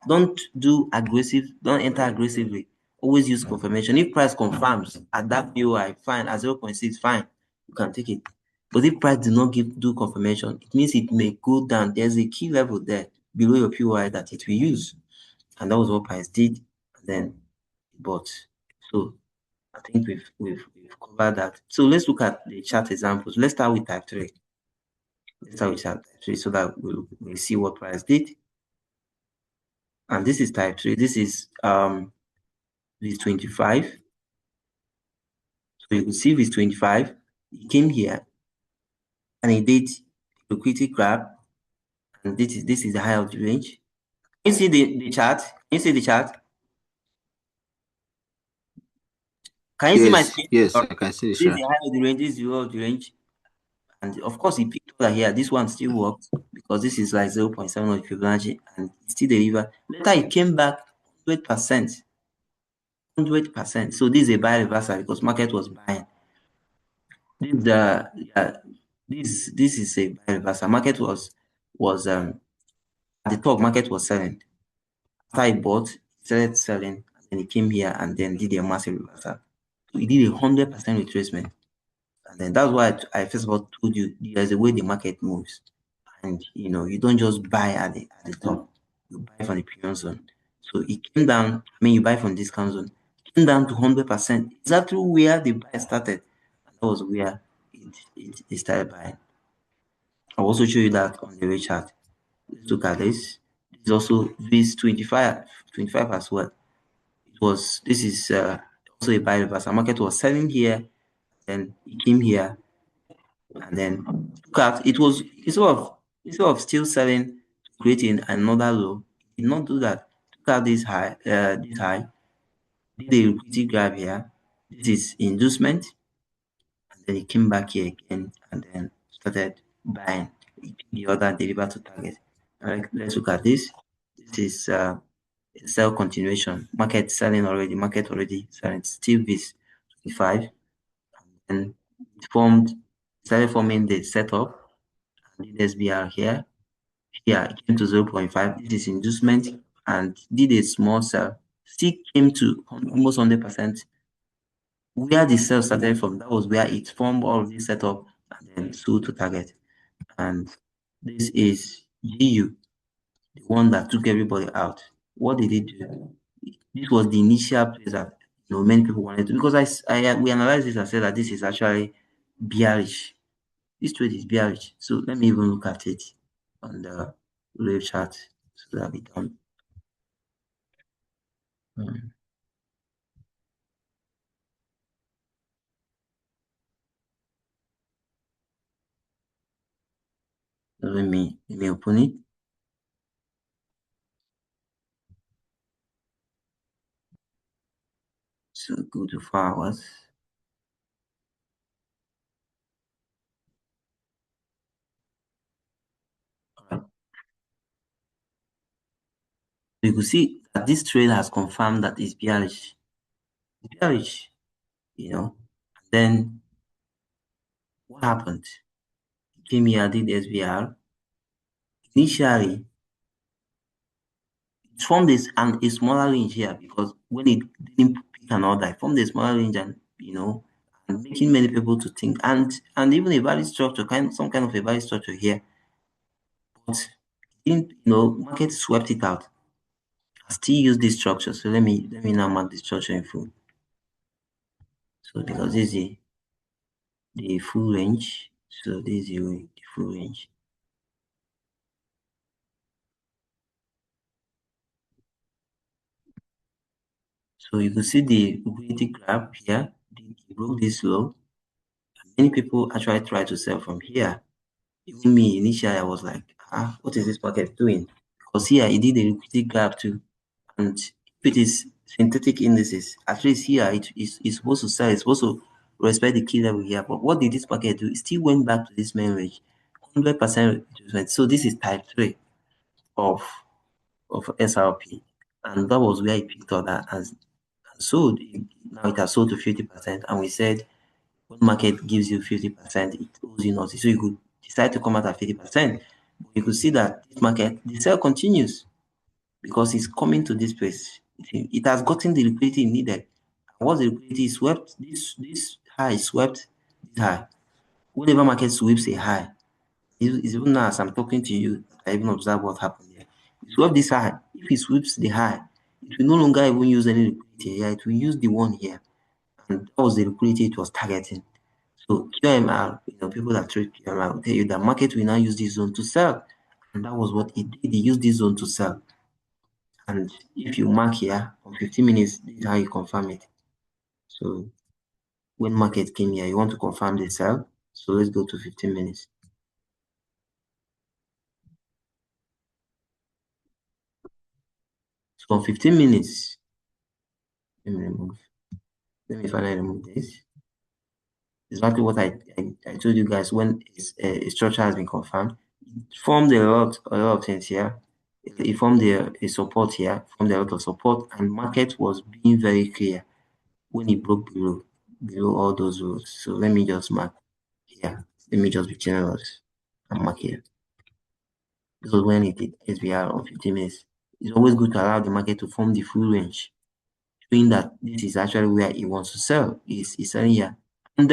Don't enter aggressively. Always use confirmation. If price confirms at that POI, fine. At 0.6, fine. You can take it. But if price do not do confirmation, it means it may go down. There's a key level there below your POI that it will use. And that was what price did. And then it bought. So I think we've covered that. So let's look at the chart examples. Let's start with type 3. Let's start with type 3 so that we'll see what price did. And this is type 3. This is 25. So you can see with 25, he came here and he did liquidity grab, and this is the high of the range. Can you see the chart? Can you see the chart? Can you see my screen? Yes, I can see the This is chart. the high of the range, this is the low of the range. And of course, he picked over here. This one still works because this is like 0.7 of Fibonacci and it still deliver. Later, it came back 100%. 100%. So this is a buy reversal because market was buying. This is a buy reversal. Market was at the top. Market was selling. After I bought, it started selling, and then it came here and then did a massive reversal. So it did 100% retracement. And then that's why I first of all told you there's a way the market moves. And you don't just buy at the top, you buy from the premium zone. So it came down, you buy from discount zone, it came down to 100%, exactly where the buy started. And that was where it started buying. I'll also show you that on the rate chart. Let's look at this. This is also this 25 as well. This is also a buy reversal. Market was selling here, then it came here, and then look at it was instead of still selling, creating another low, it did not do that. Look at this high, did a liquidity grab here. This is inducement, and then it came back here again, and then started buying. It picked the other deliver to target. All right, let's look at this. This is sell continuation. Market selling already. Market already selling. Still this 25, and it started forming the setup. And did SBR here. Here it came to 0.5. This is inducement and did a small sell. Still came to almost 100%. Where the sell started from, that was where it formed all of this setup and then sold to target. And this is GU, the one that took everybody out. What did it do? This was the initial place that many people wanted to, because we analyzed this and said that this is actually bearish. This trade is bearish. So let me even look at it on the wave chart so that we don't. Let me open it. So go to 4 hours. All right. You can see that this trade has confirmed that it's bearish. It's bearish, Then what happened? It came here, did SBR. Initially, it formed a smaller range here because when it didn't pick an order, it formed a smaller range and and making many people to think and even a value structure, some kind of a value structure here. But market swept it out. I still use this structure. So let me now mark the structure in full. So because this is the full range, so this is the full range. So you can see the liquidity graph here. It broke this low. Many people actually try to sell from here. Even me, initially, I was like, what is this market doing? Because here, it did a liquidity graph too. And if it is synthetic indices, at least here, it's supposed to sell. It's supposed to respect the key level here. But what did this market do? It still went back to this main range, 100% retracement. So this is type 3 of SRP. And that was where it picked up that and sold. Now it has sold to 50%. And we said, when market gives you 50%, it owes you nothing. So you could decide to come out at 50%. But you could see that this market, the sell continues because it's coming to this place. it has gotten the liquidity needed. And what's the liquidity? It swept this high, swept this high. Whenever market sweeps a high, it's even now as I'm talking to you, I even observe what happened here. It swept this high. If it sweeps the high, it will no longer even use any liquidity here. It will use the one here. And that was the liquidity it was targeting. So QMR, people that trade QMR will tell you that market will now use this zone to sell. And that was what it did. They used this zone to sell. And if you mark here on 15 minutes, this is how you confirm it. So when market came here, you want to confirm the sell. So let's go to 15 minutes. So on 15 minutes, let me remove. Let me finally remove this. Exactly what I told you guys when a structure has been confirmed. It formed a lot of things here. It formed a support here, formed a lot of support, and market was being very clear when it broke below all those rules. So let me just mark here. Let me just be generous and mark here. This was when it did SBR on 15 minutes. It's always good to allow the market to form the full range, showing that this is actually where it wants to sell. It's selling here. And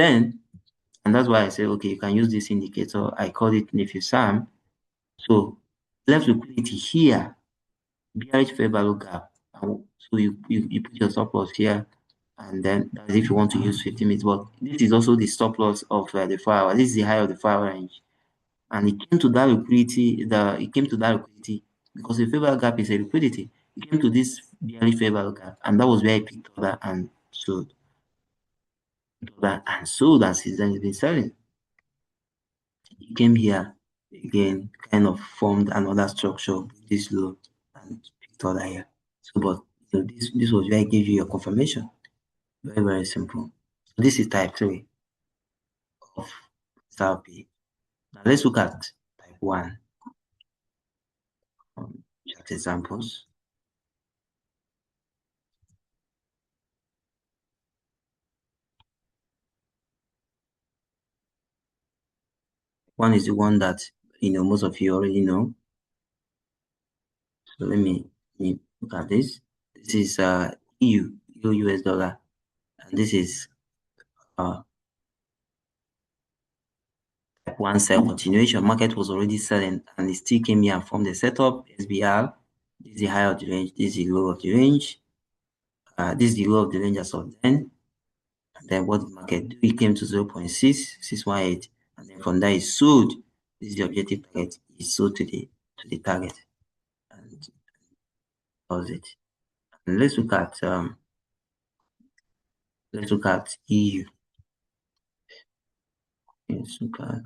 that's why I say, okay, you can use this indicator. I call it nephew Sam. So left liquidity here, bearish fair value gap. So you put your stop loss here, and then that's if you want to use 15 minutes. But this is also the stop loss of the 4 hour. This is the high of the 4 hour range. And it came to that liquidity, because the fair value gap is a liquidity. It came to this bearish fair value gap, and that was where it picked order and sold. And sold, and since then it's been selling. He came here again, kind of formed another structure, this low, and picked other here. So, but this was where I gave you your confirmation. Very, very simple. So this is type 3 of SRP. Now let's look at type 1. Chart examples. One is the one that most of you already know. So let me look at this. This is EU US dollar, and this is type 1 sell continuation. Market was already selling, and it still came here and formed a setup. SBR. This is the high of the range. This is the low of the range. This is the low of the range as of then. And then what the market do? It came to 0.6618, and then from there it sold. This is the objective target. It sold to the target, and that was it. And let's look at EU. Let's look at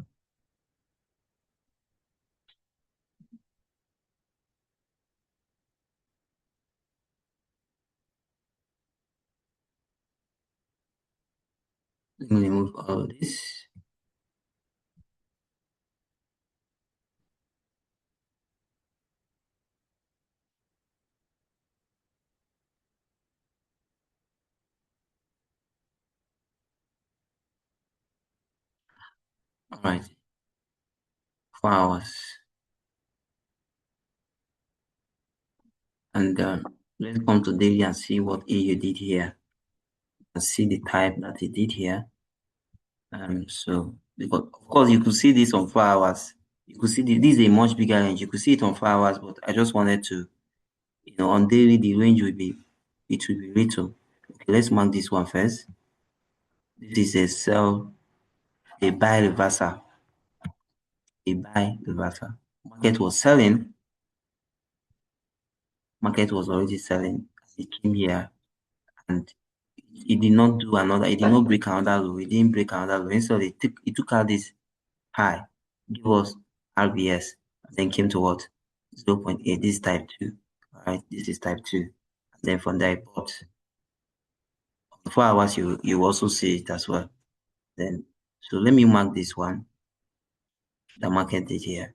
let me remove all of this. All right, 4 hours, and let's come to daily and see what EU did here, and see the type that it did here. So because of course you could see this on 4 hours. You could see this is a much bigger range. You could see it on 4 hours, but I just wanted to, on daily the range will be little. Okay, let's mark this one first. This is a sell, a buy reversal, a buy reversal. Market was selling. Market was already selling. It came here and it did not do another. It did not break another low. It didn't break another low. Instead, it took out this high, give us RBS, and then came to what? 0.8. This is type 2. All right, this is type 2. And then from there, I bought. On 4 hours, you also see it as well. Then, so let me mark this one. The market did here.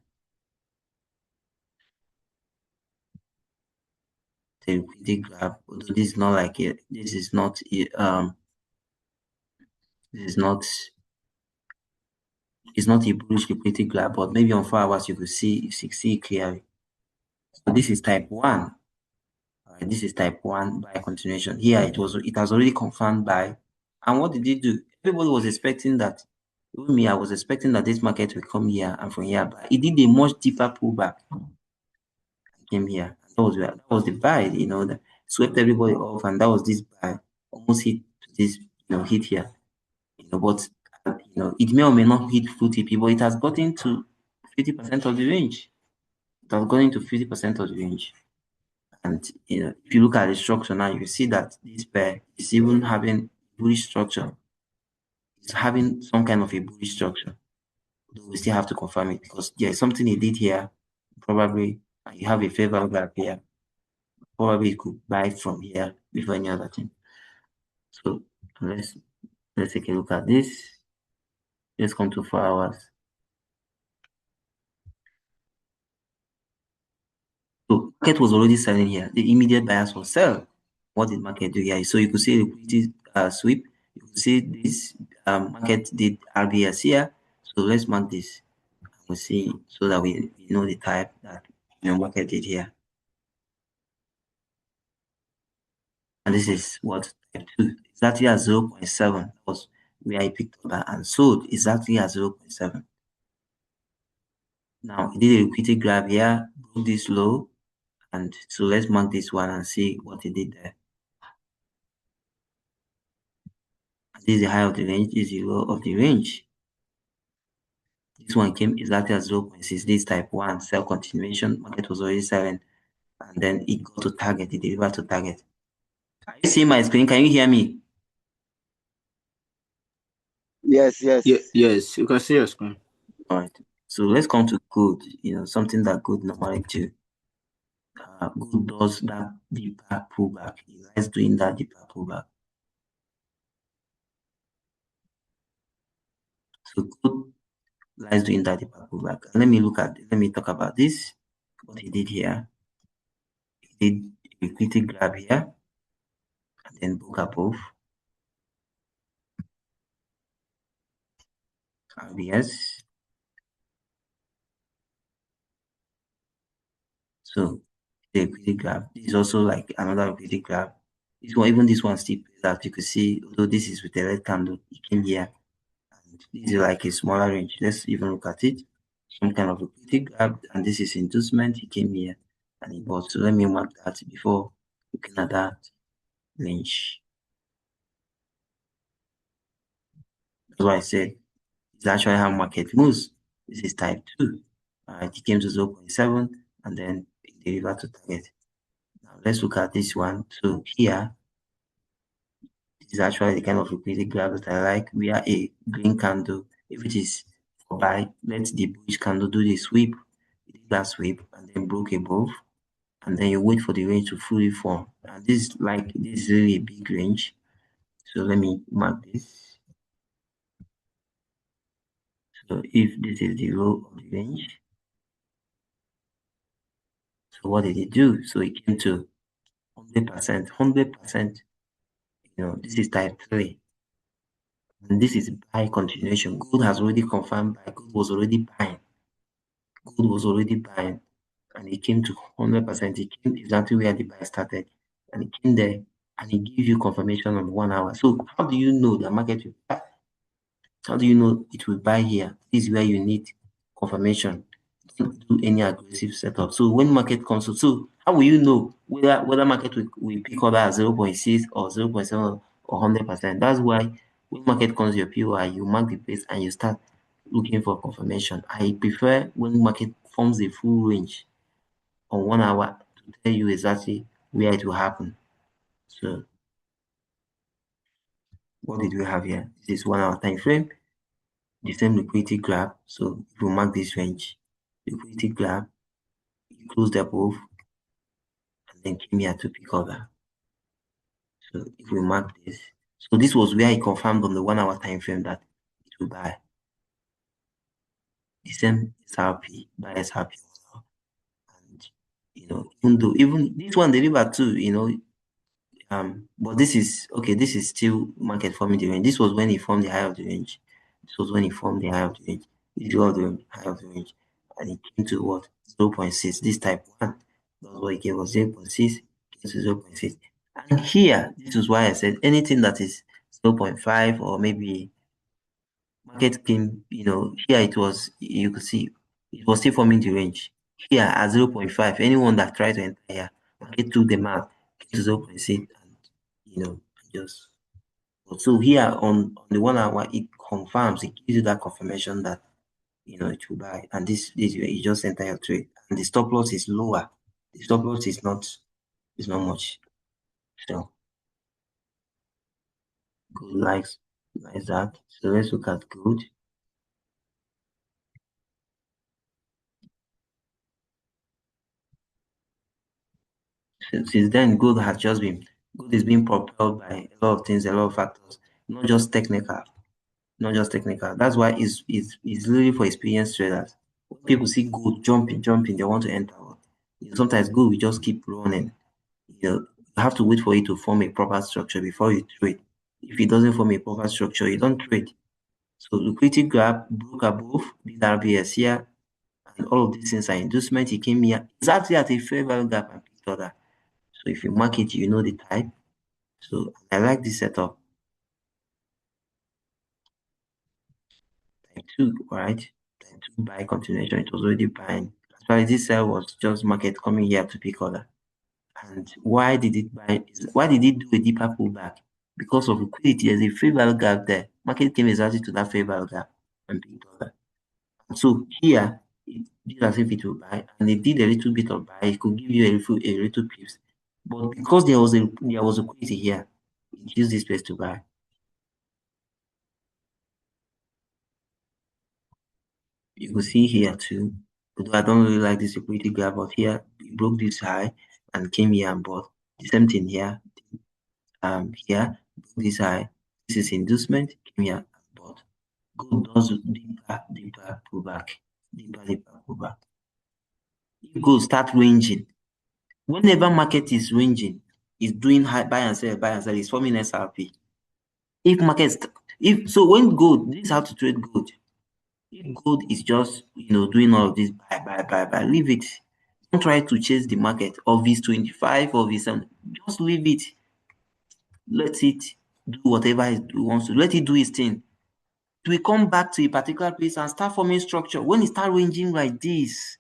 The liquidity graph, although this is not like it. This is not this is not it's not a bullish liquidity graph, but maybe on 4 hours you could see it clearly. So this is type 1. Right, this is type 1 buy continuation. Here it has already confirmed buy. And what did it do? Everybody was expecting that. Even me, I was expecting that this market will come here and from here, but it did a much deeper pullback. It came here. That was the buy, that swept everybody off, and that was this buy. Almost hit this, hit here. But it may or may not hit full TP, but it has gotten to 50% of the range. It has gotten to 50% of the range. And if you look at the structure now, you see that this pair is even having bullish structure. It's having some kind of a bullish structure. Though we still have to confirm it because there is something it did here, probably, and you have a favor gap here. Probably it could buy from here before any other thing. So let's take a look at this. Let's come to 4 hours. So market was already selling here. The immediate buyers will sell. What did market do here? So you could see liquidity sweep. You could see this market did RBS here. So let's mark this. We'll see so that we know the type that market did here. And this is what type 2 exactly at 0.7 was where I picked up and sold exactly at 0.7. Now it did a liquidity grab here, broke this low, and so let's mark this one and see what it did there. This is the high of the range, this is the low of the range. This one came exactly at 0.6. This type 1 sell continuation. Market was already selling, and then it got to target. It delivered to target. Can you see my screen? Can you hear me? Yes, yes. Yes, you can see your screen. All right. So let's come to good. Something that good normally do. Good does that deeper pullback. It likes doing that deeper pullback. So good likes doing that deeper pullback. Let me talk about this. What he did here. He did a liquidity grab here, and then book above. RBS. So the liquidity grab. This is also like another liquidity grab. This one still pays out. You could see, although this is with a red candle, it came here. And this is like a smaller range. Let's even look at it. Some kind of liquidity grab, and this is inducement. He came here and he bought. So let me mark that before looking at that range. That's why I said it's actually how market moves. This is type 2. It came to 0.7 and then it delivered to target. Now let's look at this one. So here, this is actually the kind of liquidity grab that I like. We are a green candle. If it is for buy, let the bullish candle do the sweep. It did that sweep and then broke above. And then you wait for the range to fully form. And this is really a big range. So let me mark this. So if this is the low of the range, so what did it do? So it came to 100%, 100%. This is type 3. And this is buy continuation. Gold has already confirmed buy. Gold was already buying. And it came to 100%. It came exactly where the buy started. And it came there and it gives you confirmation on 1 hour. So how do you know the market will buy? How do you know it will buy here? This is where you need confirmation. Don't do any aggressive setup. So when market comes to, so how will you know whether market will pick up at 0.6 or 0.7 or 100%? That's why when market comes to your POI, you mark the base and you start looking for confirmation. I prefer when market forms a full range on 1 hour to tell you exactly where it will happen. So what did we have here? This is 1 hour time frame. The same liquidity grab. So if you mark this range, liquidity grab, you closed above, and then came here to pick over. So if we mark this, so this was where I confirmed on the 1 hour time frame that it will buy. The same SRP, buy SRP. And even this one delivered too, but this is okay, this is still market forming the range. This was when he formed the high of the range. This was when he formed the high of the range. This is the high of the range. And it came to what? 0.6. This type 1. That's what it gave us 0.6, to 0.6. And here, this is why I said anything that is 0.5 or maybe market came, here it was, you could see it was still forming the range. Here at 0.5, anyone that tried to enter here, market took them out, came to 0.6, and just so here on the 1 hour, it confirms, it gives you that confirmation that it will buy, and this you just enter your trade, and the stop loss is lower. The stop loss is not much. So good likes that. So let's look at good. Since then, good is being propelled by a lot of things, a lot of factors, not just technical. Not just technical. That's why it's really for experienced traders. When people see gold jumping, they want to enter. Sometimes gold will just keep running. You have to wait for it to form a proper structure before you trade. If it doesn't form a proper structure, you don't trade. So liquidity grab broke above this RBS here, and all of these things are inducement. It came here exactly at a fair value gap and picked order. So if you mark it, you know the type. So I like this setup. Type 2, right? Type 2 buy continuation. It was already buying. Actually, this sell was just market coming here to pick order. And why did it buy? Why did it do a deeper pullback? Because of liquidity. There's a fair value gap there. Market came exactly to that fair value gap and picked order. So here, it did as if it will buy, and it did a little bit of buy. It could give you a little pips. But because there was liquidity here, it used this place to buy. You can see here too, although I don't really like this liquidity gap, but here it broke this high and came here and bought. The same thing here. Here broke this high. This is inducement, came here and bought. Gold does deeper pullback. Deeper pullback. If gold start ranging, whenever market is ranging, is doing high buy and sell, it's forming SRP. If markets if so when gold, this is how to trade gold. If gold is just doing all of this buy, leave it. Don't try to chase the market or VIX 25 or VIX 7. Just leave it. Let it do whatever it wants to. Let it do its thing. It will come back to a particular place and start forming structure. When it start ranging like this,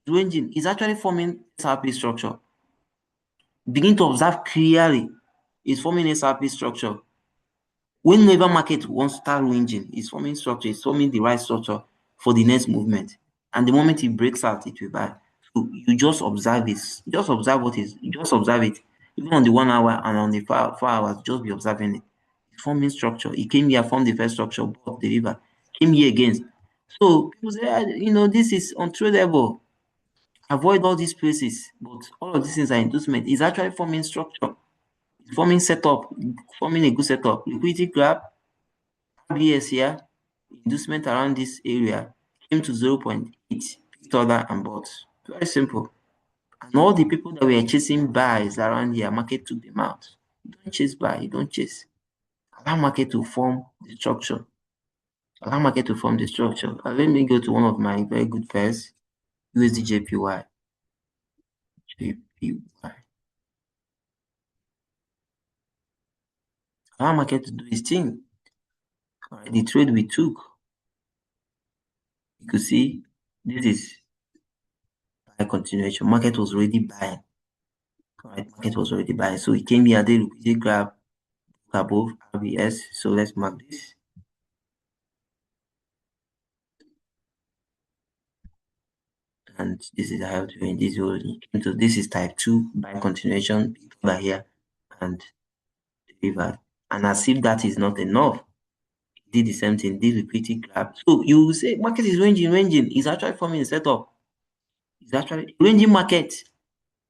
ranging is actually forming SRP structure. Begin to observe clearly. It's forming SRP structure. Whenever market wants to start ranging, it's forming structure, it's forming the right structure for the next movement. And the moment it breaks out, it will buy. So you just observe it. Just observe just observe it. Even on the 1 hour and on the 4 hours, just be observing it. It's forming structure. It came here, formed the first structure, bought, deliver. Came here again. So people say, this is untradeable. Avoid all these places. But all of these things are inducement. It's actually forming structure. It's forming setup, forming a good setup. Liquidity grab, RBS here, inducement around this area came to 0.8, picked order and bought. Very simple. And all the people that were chasing buys around here, market took them out. You don't chase buy, you don't chase. Allow market to form the structure. Allow market to form the structure. Let me go to one of my very good pairs, USD JPY. JPY. Allow market to do its thing. All right, the trade we took, you could see this is buy continuation. Market was already buying. Right, market was already buying. So it came here, they liquidity grab above RBS. So let's mark this. And this is how to this into this is type 2 buy continuation over here and delivered. And as if that is not enough, it did the same thing, did liquidity grab. So you will say market is ranging. It's actually forming a setup. It's actually ranging market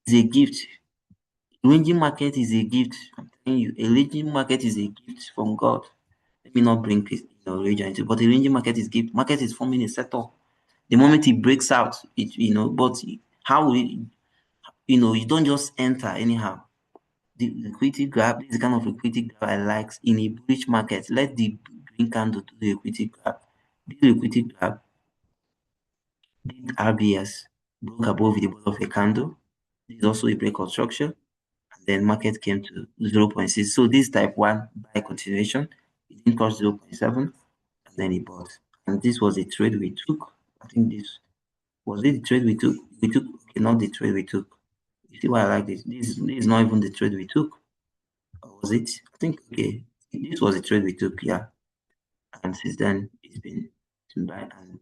is a gift. Ranging market is a gift. I'm telling you, a ranging market is a gift from God. Let me not bring religion into it, but a ranging market is gift. Market is forming a setup. The moment it breaks out, but how will it, you don't just enter anyhow. The liquidity grab, this is the kind of liquidity grab I like in a bullish market. Let the green candle do the liquidity grab. This liquidity grab, this RBS broke above the bottom of a candle. This is also a breakout structure. then market came to 0.6. So this type 1 buy continuation, it didn't touch 0.7, and then it bought. And this was a trade we took. I think this was it the trade we took. Okay, not the trade we took. You see why I like this? This is not even the trade we took. Or was it? I think okay. This was the trade we took, yeah. And since then it's been buying, and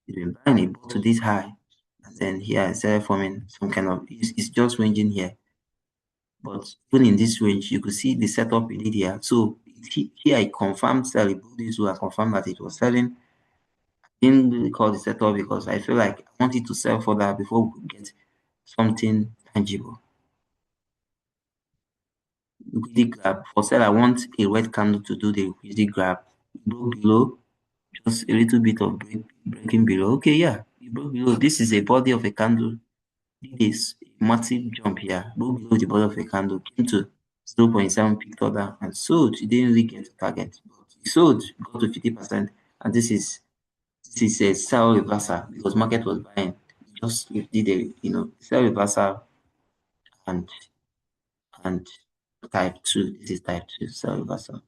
it's been buying. It bought to this high, and then here it started forming some kind of it's just ranging here. But even in this range, you could see the setup we did here. So here I confirmed sell. It this way I confirmed that it was selling. Didn't really call the setup because I feel like I wanted to sell further before we could get something tangible. Liquidity grab for sell. I want a red candle to do the liquidity grab. It broke below, just a little bit of breaking below. Okay, yeah, it broke below. This is a body of a candle. This massive jump here, broke below the body of a candle, came to 0.7, picked order and sold. It didn't really get to target, but it sold, got to 50%, and this is a sell reversal because market was buying. Just did a sell reversal and and type 2. This is type 2 sell reversal.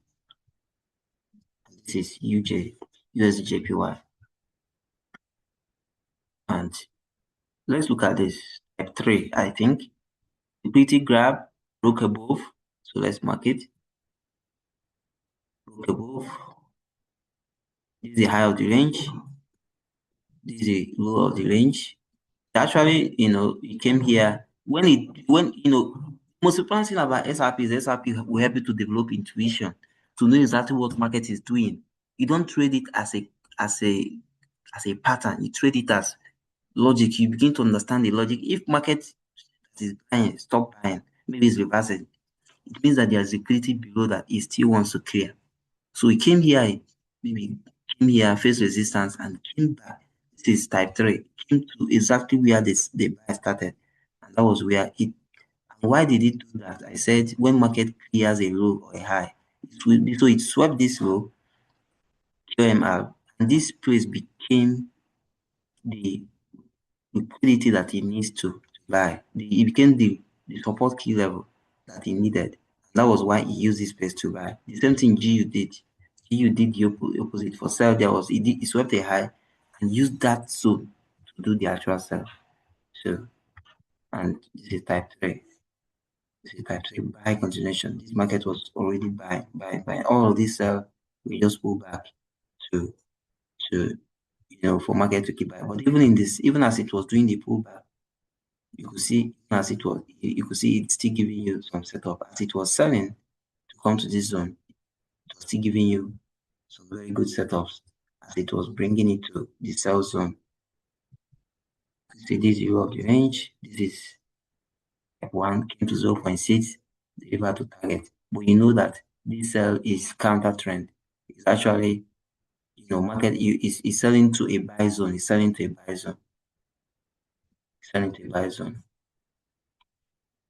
And this is USDJPY. And let's look at this type 3. I think liquidity grab broke above. So let's mark it. Broke above. This is the high of the range. This is the low of the range. Actually, it came here when most important thing about SRP is SRP will help you to develop intuition to know exactly what market is doing. You don't trade it as a pattern. You trade it as logic. You begin to understand the logic. If market is buying, stop buying, maybe it's reversing. It means that there's liquidity below that it still wants to clear. So it came here, maybe came here, faced resistance, and came back. This is type 3, came to exactly where the buy started. And that was where it. And why did it do that? I said when market clears a low or a high, so it swept this low, QMR, and this place became the liquidity that it needs to buy. It became the support key level that he needed. That was why he used this place to buy. The same thing GU did. GU did the opposite. For sell, he swept a high and used that zone to do the actual sell. So, and this is type 3. This is type 3 buy continuation. This market was already buying. All of this sell, we just pull back to for market to keep buying. But even in this, even as it was doing the pullback, you could see as it was, you could see it's still giving you some setup. As it was selling to come to this zone, it was still giving you some very good setups as it was bringing it to the sell zone. You see this zero of the range, this is type 1, came to 0.6, deliver to target. But you know that this sell is counter trend. It's actually, market is selling to a buy zone, it's selling to a buy zone. Selling to a buy zone.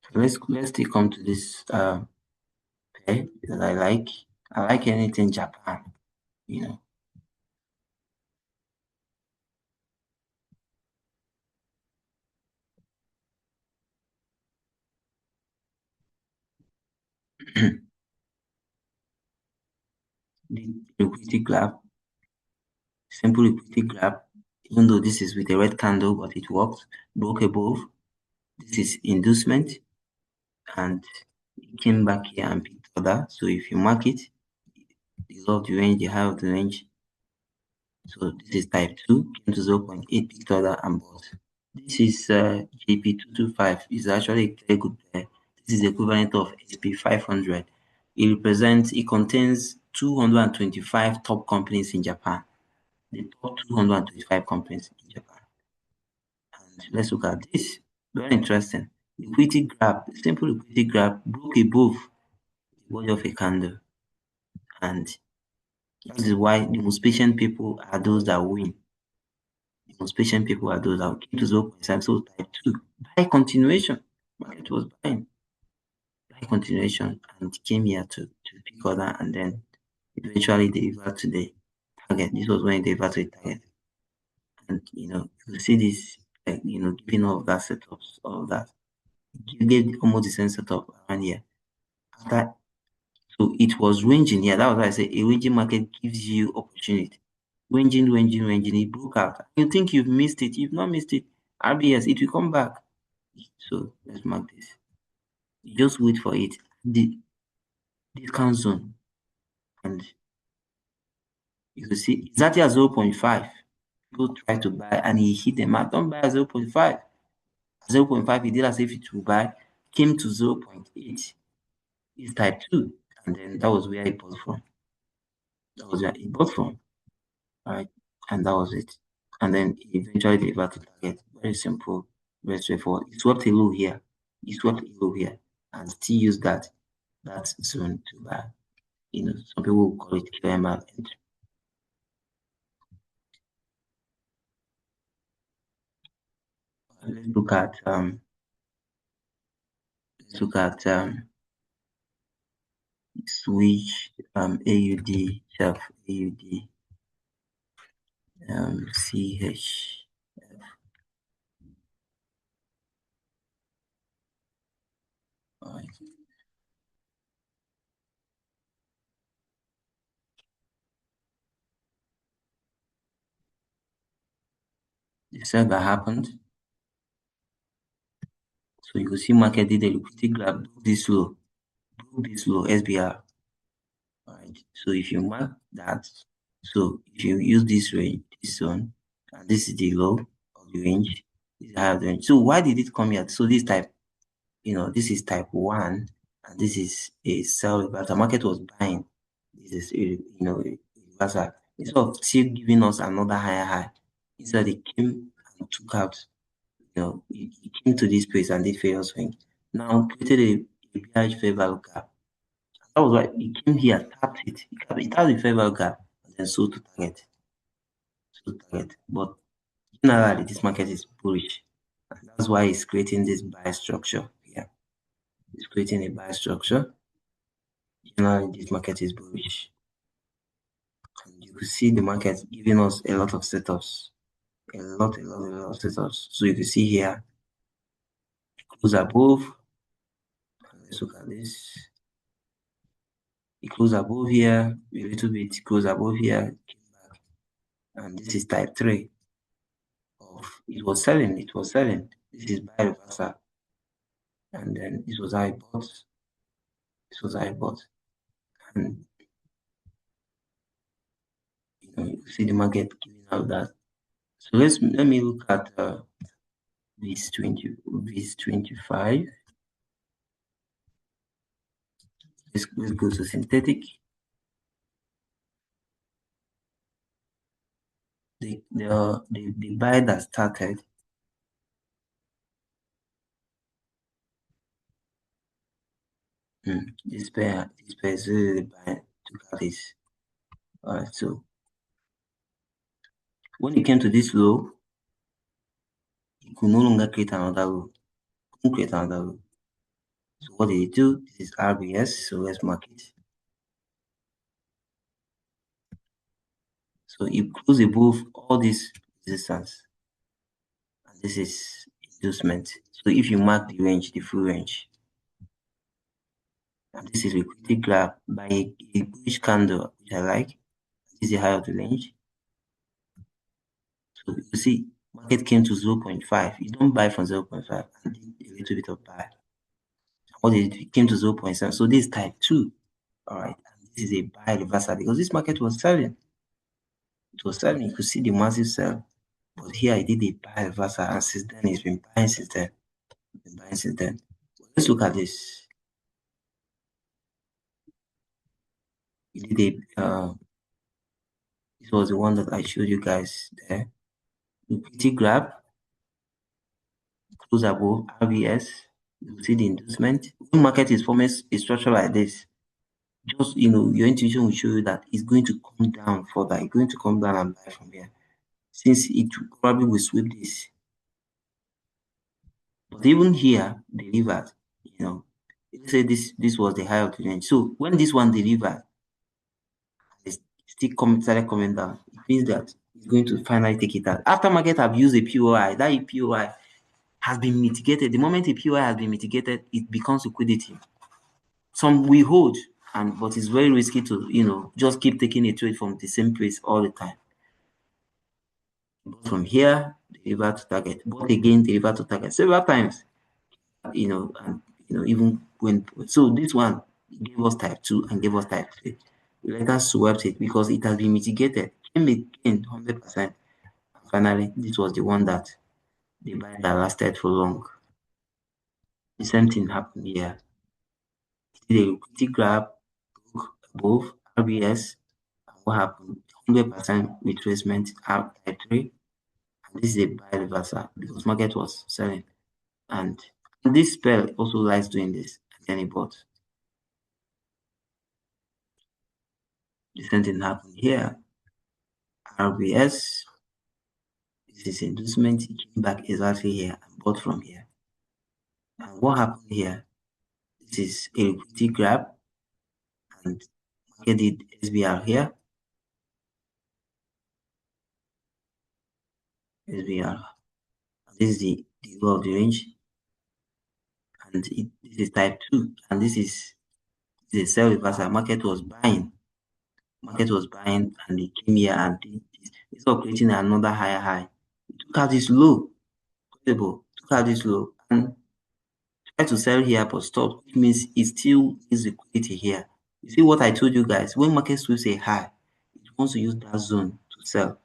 So let's still come to this pair that I like. I like anything Japan, you know. The liquidity grab, simple liquidity grab, even though this is with a red candle, but it worked, broke above. This is inducement, and it came back here and picked order. So if you mark it, the low of the range, the high of the range. So this is type 2, came to 0.8, picked order and bought. This is JP225. It's actually a very good pair. This is the equivalent of SP500. It contains 225 top companies in Japan. The top 225 companies in Japan. And let's look at this. Very interesting. Liquidity grab, simple liquidity grab, broke above the body of a candle. And that is why the most patient people are those that win. The most patient people are those that came to 0.7, so type 2. Buy continuation. Market was buying. Buy continuation and came here to pick order and then eventually deliver to the target. This was when it delivered to the target. And you see this, giving all of that setups, all of that. It gave almost the same setup around here. After, so it was ranging here. That was why I say a ranging market gives you opportunity. Ranging, it broke out. You think you've missed it. You've not missed it. RBS, it will come back. So let's mark this. You just wait for it. The discount zone. And you will see exactly at 0.5. People try to buy and he hit them out. Don't buy at 0.5. 0.5, he did as if it will buy, came to 0.8. It's type 2. And then that was where he bought from. That was where he bought from. Right? And that was it. And then eventually delivered to target. Very simple, very straightforward. He swept a low here. He swept a low here. And still used that zone to buy. Some people will call it QMR entry. Let's look at switch AUD self AUD CH. Alright. The sell that happened. So you will see market did a liquidity grab, broke this low, SBR. Alright. So if you mark that, so if you use this range, this zone, and this is the low of the range, this is the high of the range. So why did it come here? So this type, this is type 1, and this is a sell reversal. The market was buying. This is a reversal. Instead of still giving us another higher high, instead it came and took out. It came to this place and did fair swing. Now created a bearish fair value gap. That was why it came here, tapped it. It has a fair value gap and then sold to target. But generally, this market is bullish. And that's why it's creating this buy structure here. It's creating a buy structure. Generally, this market is bullish. And you could see the market giving us a lot of setups. A lot of setups. So you can see here, close above. Let's look at this. It closed above here, a little bit close above here, came back. And this is type 3 of it was selling. This is buy reversal. And then this was how I bought. And you see the market giving out that. So let me look at this 25. Let's go to synthetic. The buy that started this pair is really buying to cut this. Alright, so when it came to this low, it could no longer create another low. Couldn't create another low. So what did it do? This is RBS, so let's mark it. So it closed above all this resistance. And this is inducement. So if you mark the range, the full range, and this is liquidity grab by a bullish candle, which I like. This is the high of the range. So you see, market came to 0.5. You don't buy from 0.5 and a little bit of buy. What did it came to 0.7? So this is type 2. Alright, and this is a buy reversal because this market was selling. It was selling. You could see the massive sell. But here I did a buy reversal, and since then it's been buying since then. Let's look at this. It did this was the one that I showed you guys there. Liquidity grab, close above RBS. You see the inducement. When market is forming a structure like this, just your intuition will show you that it's going to come down further. It's going to come down and buy from here. Since it probably will sweep this. But even here, delivered, let's say this was the high of the range. So when this one delivered, it's still started coming down. It means that it's going to finally take it out. After market have used a POI, that POI has been mitigated. The moment the POI has been mitigated, it becomes liquidity. Some we hold, but it's very risky to just keep taking a trade from the same place all the time. But from here, deliver to target. But again, deliver to target several times. And even when this one gave us type 2 and gave us type 3. We later swept it because it has been mitigated. Came again 100%. Finally, this was the one that the buy that lasted for long. The same thing happened here. The liquidity grab broke above RBS. And what happened? 100% retracement out type 3. And this is a buy reversal because market was selling. And this spell also likes doing this. And then it bought. The same thing happened here. RBS. This is inducement. It came back exactly here and bought from here. And what happened here? This is a liquidity grab. And market did SBR here. SBR. This is the low of the range. And this is type 2. And this is the sell reversal. Market was buying. And it came here and did this. Instead of creating another higher high, it took out this low. Took out this low and tried to sell here but stopped, which means it still is liquidity here. You see what I told you guys? When market sweeps a high, it wants to use that zone to sell.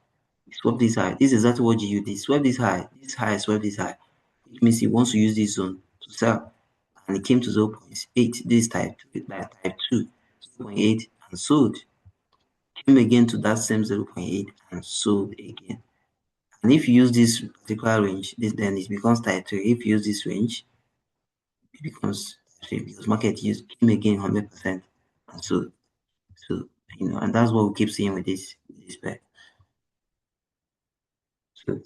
Swap this high. This is exactly what GU did. Swap this high, swap this high. Which means it wants to use this zone to sell. And it came to 0.8. This type 2, 0.8 and sold. Came again to that same 0.8 and sold again. And if you use this particular range, then it becomes type 3. If you use this range, it becomes type 3 because market came again 100% and sold. So, and that's what we keep seeing with this pair. So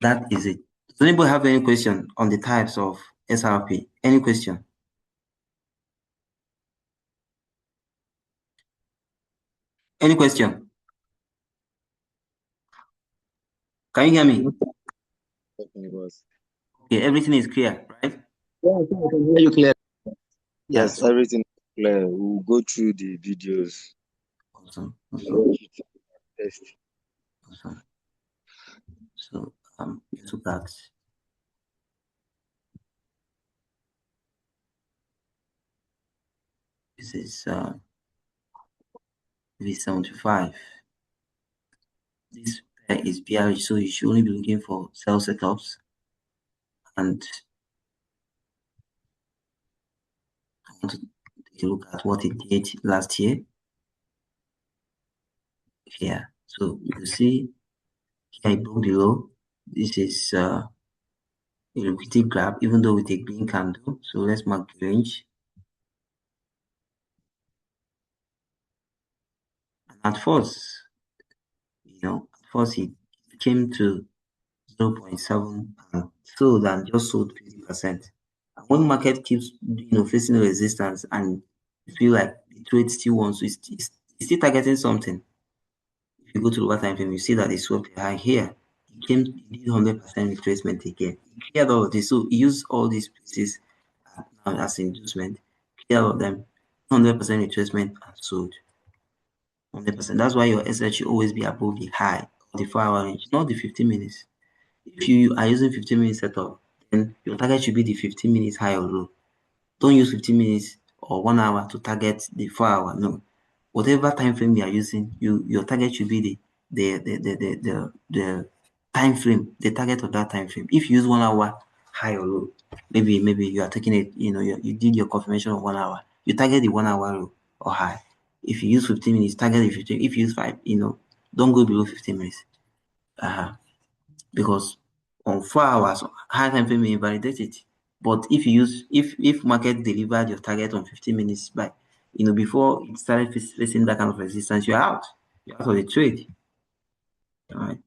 that is it. Does anybody have any question on the types of SRP? Any question? Any question? Can you hear me? Okay, everything is clear, right? Yeah, I can hear you clear. Yes, Yeah. everything is clear. We'll go through the videos. Awesome. Test. Awesome. So let's look at this is V75. This pair is bearish, so you should only be looking for sell setups. And I want to take a look at what it did last year. Here, so you can see here I broke the low. This is a liquidity grab, even though with a green candle. So let's mark the range. And at first, it came to 0.7 and sold and just sold 50%. And when market keeps facing resistance and you feel like the trade still wants to, it's still targeting something. If you go to the lower time frame, you see that it swept a high here. It did 100% retracement again. It cleared all of this. So it used all these places as inducement, cleared all of them, 100% retracement and sold. 100%. That's why your SR should always be above the high of the 4-hour range, not the 15 minutes. If you are using 15 minutes setup, then your target should be the 15 minutes high or low. Don't use 15 minutes or 1 hour to target the 4-hour. No. Whatever time frame you are using, your target should be the time frame, the target of that time frame. If you use 1 hour high or low, maybe you are taking it, you did your confirmation of 1 hour. You target the 1 hour low or high. If you use 15 minutes, target the 15. If you use 5, don't go below 15 minutes. Because on 4 hours, high time frame may invalidate it. But if market delivered your target on 15 minutes by before it started facing that kind of resistance, you're out. You're out of the trade. All right.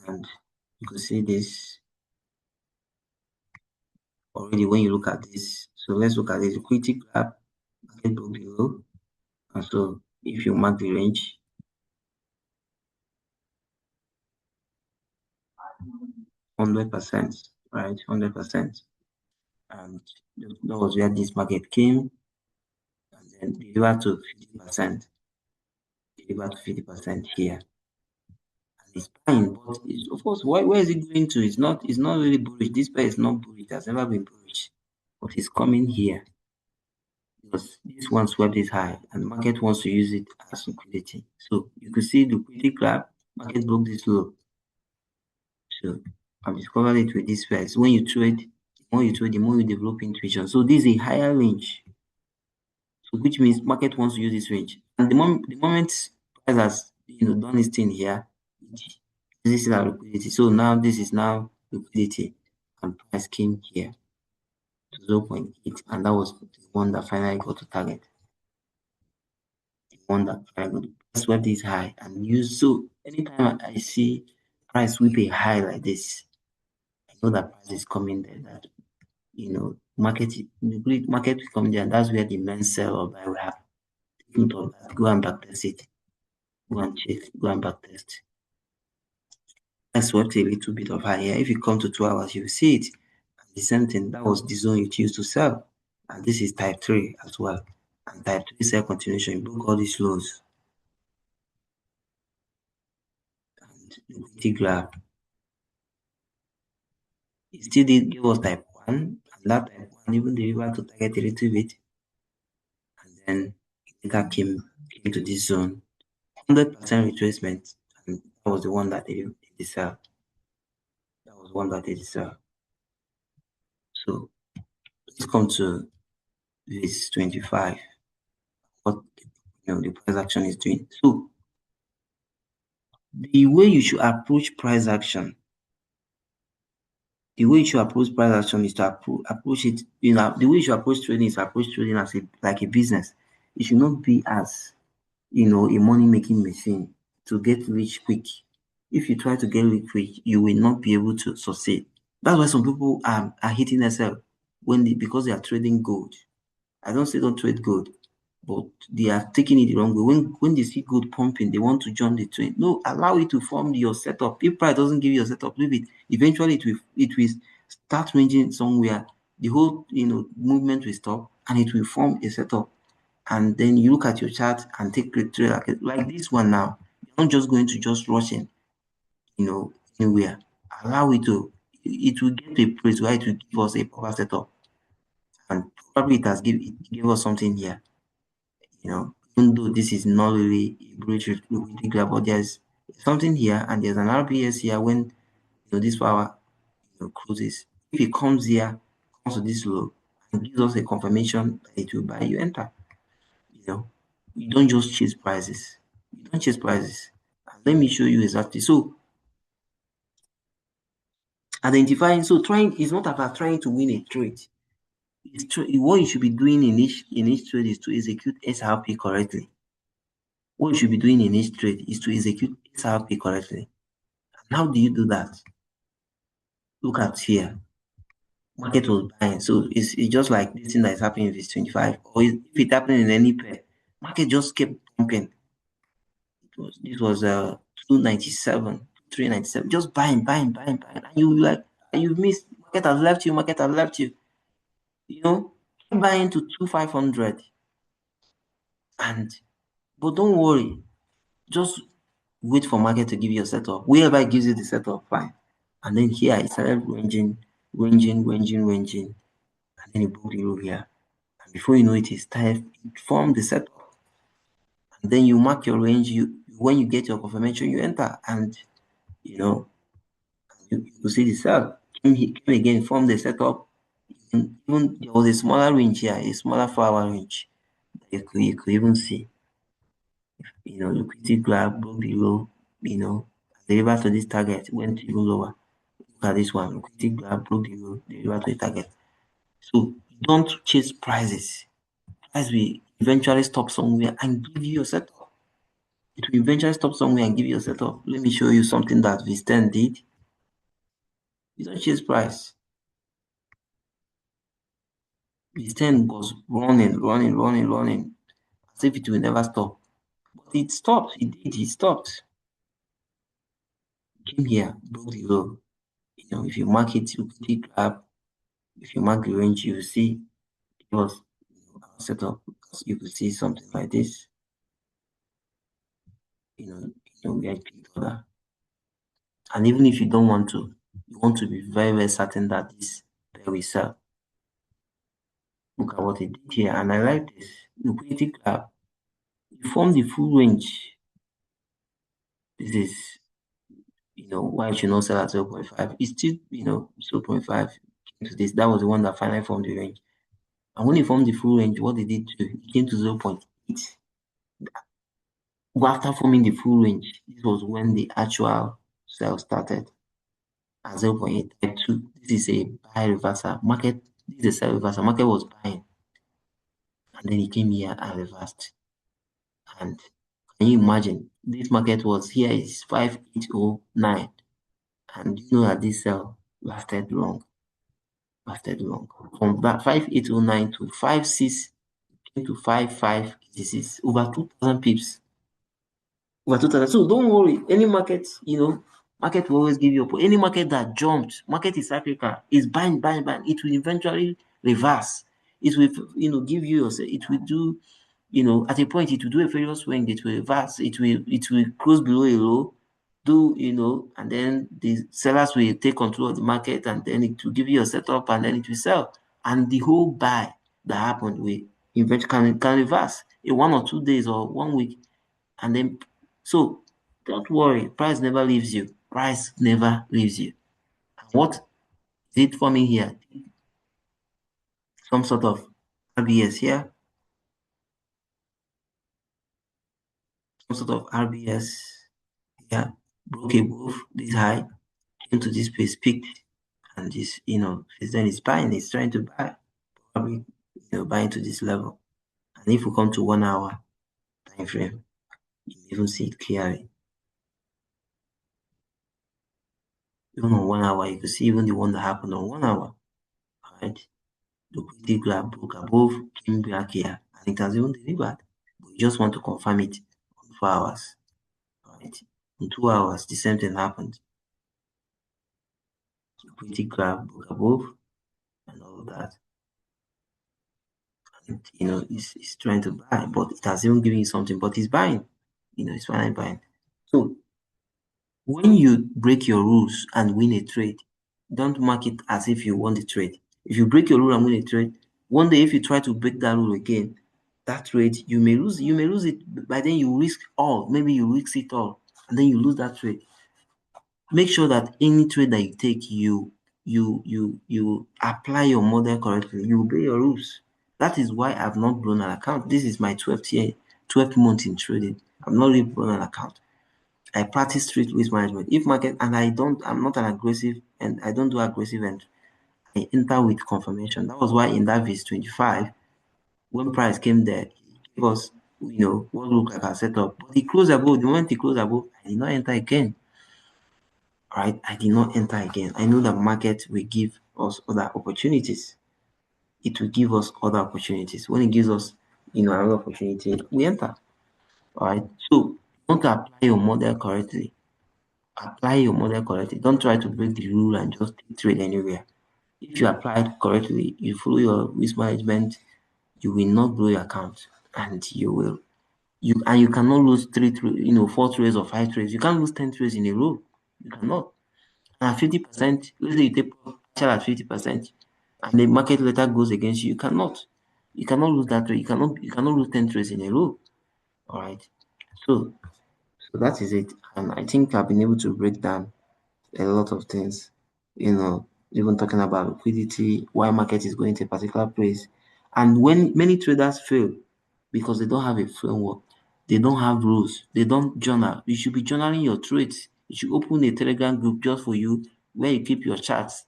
And you can see this already when you look at this. So let's look at the liquidity grab, market broke below. And so if you mark the range, 100%, right? 100%. And that was where this market came and then delivered to 50%, delivered to 50% here. And it's fine, but it's, of course, where is it going to? It's not really bullish. This pair is not bullish. It has never been bullish. But it's coming here because this one swept it high and the market wants to use it as liquidity. So you could see the liquidity grab, market broke this low. So I've discovered it with this price. When you trade, the more you trade, the more you develop intuition. So this is a higher range. So which means market wants to use this range. And the moment price has done its thing here, this is our liquidity. So now this is now liquidity. And price came here to 0.8, and that was the one that finally got to target. The one that finally got to swept this high and used. So anytime I see price sweep a high like this, I know that price is coming there. That market will come there, and that's where the men sell or buy will happen. Take note of that. Go and backtest it. Go and check. Go and backtest. I swept a little bit of high here. If you come to 2 hours, you will see it. And the same thing. That was the zone you choose to sell. And this is type 3 as well. And type 3 sell continuation. You broke all these lows. And liquidity graph. It still did give us type 1. And that type 1 even delivered to target a little bit. And then it came to this zone. 100% retracement, and that was the one that they deserve. That was one that they deserve. So let's come to this 25. What the price action is doing. So the way you should approach price action, is to approach it. The way you should approach trading is to approach trading as like a business. It should not be as a money making machine to get rich quick. If you try to get rich quick, you will not be able to succeed. That's why some people are hitting themselves because they are trading gold. I don't say don't trade gold, but they are taking it the wrong way. When they see gold pumping, they want to join the trend. No, allow it to form your setup. If price doesn't give you a setup, leave it. Eventually, it will start ranging somewhere. The whole movement will stop, and it will form a setup. And then you look at your chart and take a trade like this one now. You're not just going to just rush in, anywhere. Allow it to. It will get to a place where it will give us a proper setup, and probably it gave us something here. Even though this is not really a bridge with grab, but there's something here, and there's an RPS here when this power closes. If it comes here, comes to this low, and gives us a confirmation that it will buy, you enter. You don't just chase prices. You don't chase prices. And let me show you exactly. So identifying, so trying is not about trying to win a trade. What you should be doing in each trade is to execute SRP correctly. What you should be doing in each trade is to execute SRP correctly. And how do you do that? Look at here. Market was buying. So it's just like this thing that is happening if it's 25. Or if it happened in any pair, market just kept pumping. This was 297, 397. Just buying. And you've missed. Market has left you. Keep buying to 2,500. But don't worry. Just wait for market to give you a setup. Wherever it gives you the setup, fine. And then here it started ranging. And then it broke the rule here. And before you know it, it's time it formed the setup. And then you mark your range. When you get your confirmation, you enter. And you see the sell. Came again, formed the setup. Even there was a smaller range here, a smaller 4-hour range. You could even see. Liquidity grab, broke below, deliver to this target, went even lower. Look at this one, liquidity grab, broke below, deliver to the target. So don't chase prices. Price will eventually stop somewhere and give you a setup. It will eventually stop somewhere and give you a setup. Let me show you something that V10 did. You don't chase price. V10 was running, as if it will never stop. But it stopped. It stopped. Came here, broke the low. If you mark it, you quickly grab. If you mark the range, you see it was set up. You could see something like this. We had clicked order. And even if you don't want to, you want to be very, very certain that this pair will sell. Look at what it did here, and I like this. Liquidity grab. You form the full range. This is, why it should not sell at 0.5. It's still, 0.5 to this. That was the one that finally formed the range. And when it formed the full range, what did it do? It came to 0.8. But after forming the full range, this was when the actual sell started at 0.852. This is a buy reversal. This is a sell reversal. Market was buying. And then it came here and reversed. And can you imagine? This market was here is 5809. And you know that this sell lasted long. From that 5809 to 56 to 5586, over 2000 pips. Over 2000. So don't worry. Any market, market will always give you any market that jumped, market is cyclical, is buying, buying, buying. It will eventually reverse. It will, give you it will do, at a point it will do a failure swing, it will reverse, it will close below a low, and then the sellers will take control of the market, and then it will give you a setup, and then it will sell. And the whole buy that happened will eventually can reverse in 1 or 2 days or 1 week. And then, so don't worry, price never leaves you. Price never leaves you. And what is it forming here? Some sort of RBS here. Some sort of RBS here. Broke above this high, came to this place, peaked, and this, then it's buying, it's trying to buy, probably, buying to this level. And if we come to 1 hour time frame, you even see it clearly. Even on 1 hour, you can see even the one that happened on 1 hour. Right? Liquidity grab broke above, came back here, and it has even delivered. But you just want to confirm it on 4 hours. Right? In 2 hours, the same thing happened. Liquidity grab broke above and all of that. And it's trying to buy, but it has even given you something, but it's buying. It's finally buying. So when you break your rules and win a trade, don't mark it as if you won the trade. If you break your rule and win a trade, one day if you try to break that rule again, that trade you may lose. You may lose it. By then you risk all. Maybe you risk it all, and then you lose that trade. Make sure that any trade that you take, you apply your model correctly. You obey your rules. That is why I've not blown an account. This is my 12th year, 12th month in trading. I've not really blown an account. I practice strict risk management. If market, and I'm not an aggressive, and I don't do aggressive, and I enter with confirmation. That was why in that VIS 25, when price came there, it was, what looked like a setup. But it closed above. The moment it closed above, I did not enter again. Right? I did not enter again. I know that market will give us other opportunities. It will give us other opportunities. When it gives us, another opportunity, we enter. All right. So you want to apply your model correctly. Apply your model correctly. Don't try to break the rule and just trade anywhere. If you apply it correctly, you follow your risk management, you will not blow your account, and you cannot lose 4 trades or 5 trades. You can't lose 10 trades in a row. You cannot. And 50%, let's say you take partial at 50%, and the market later goes against you. You cannot. You cannot lose that trade. You cannot lose 10 trades in a row. All right. So that is it. And I think I've been able to break down a lot of things, even talking about liquidity, why market is going to a particular place. And when many traders fail because they don't have a framework, they don't have rules, they don't journal. You should be journaling your trades. You should open a Telegram group just for you where you keep your charts.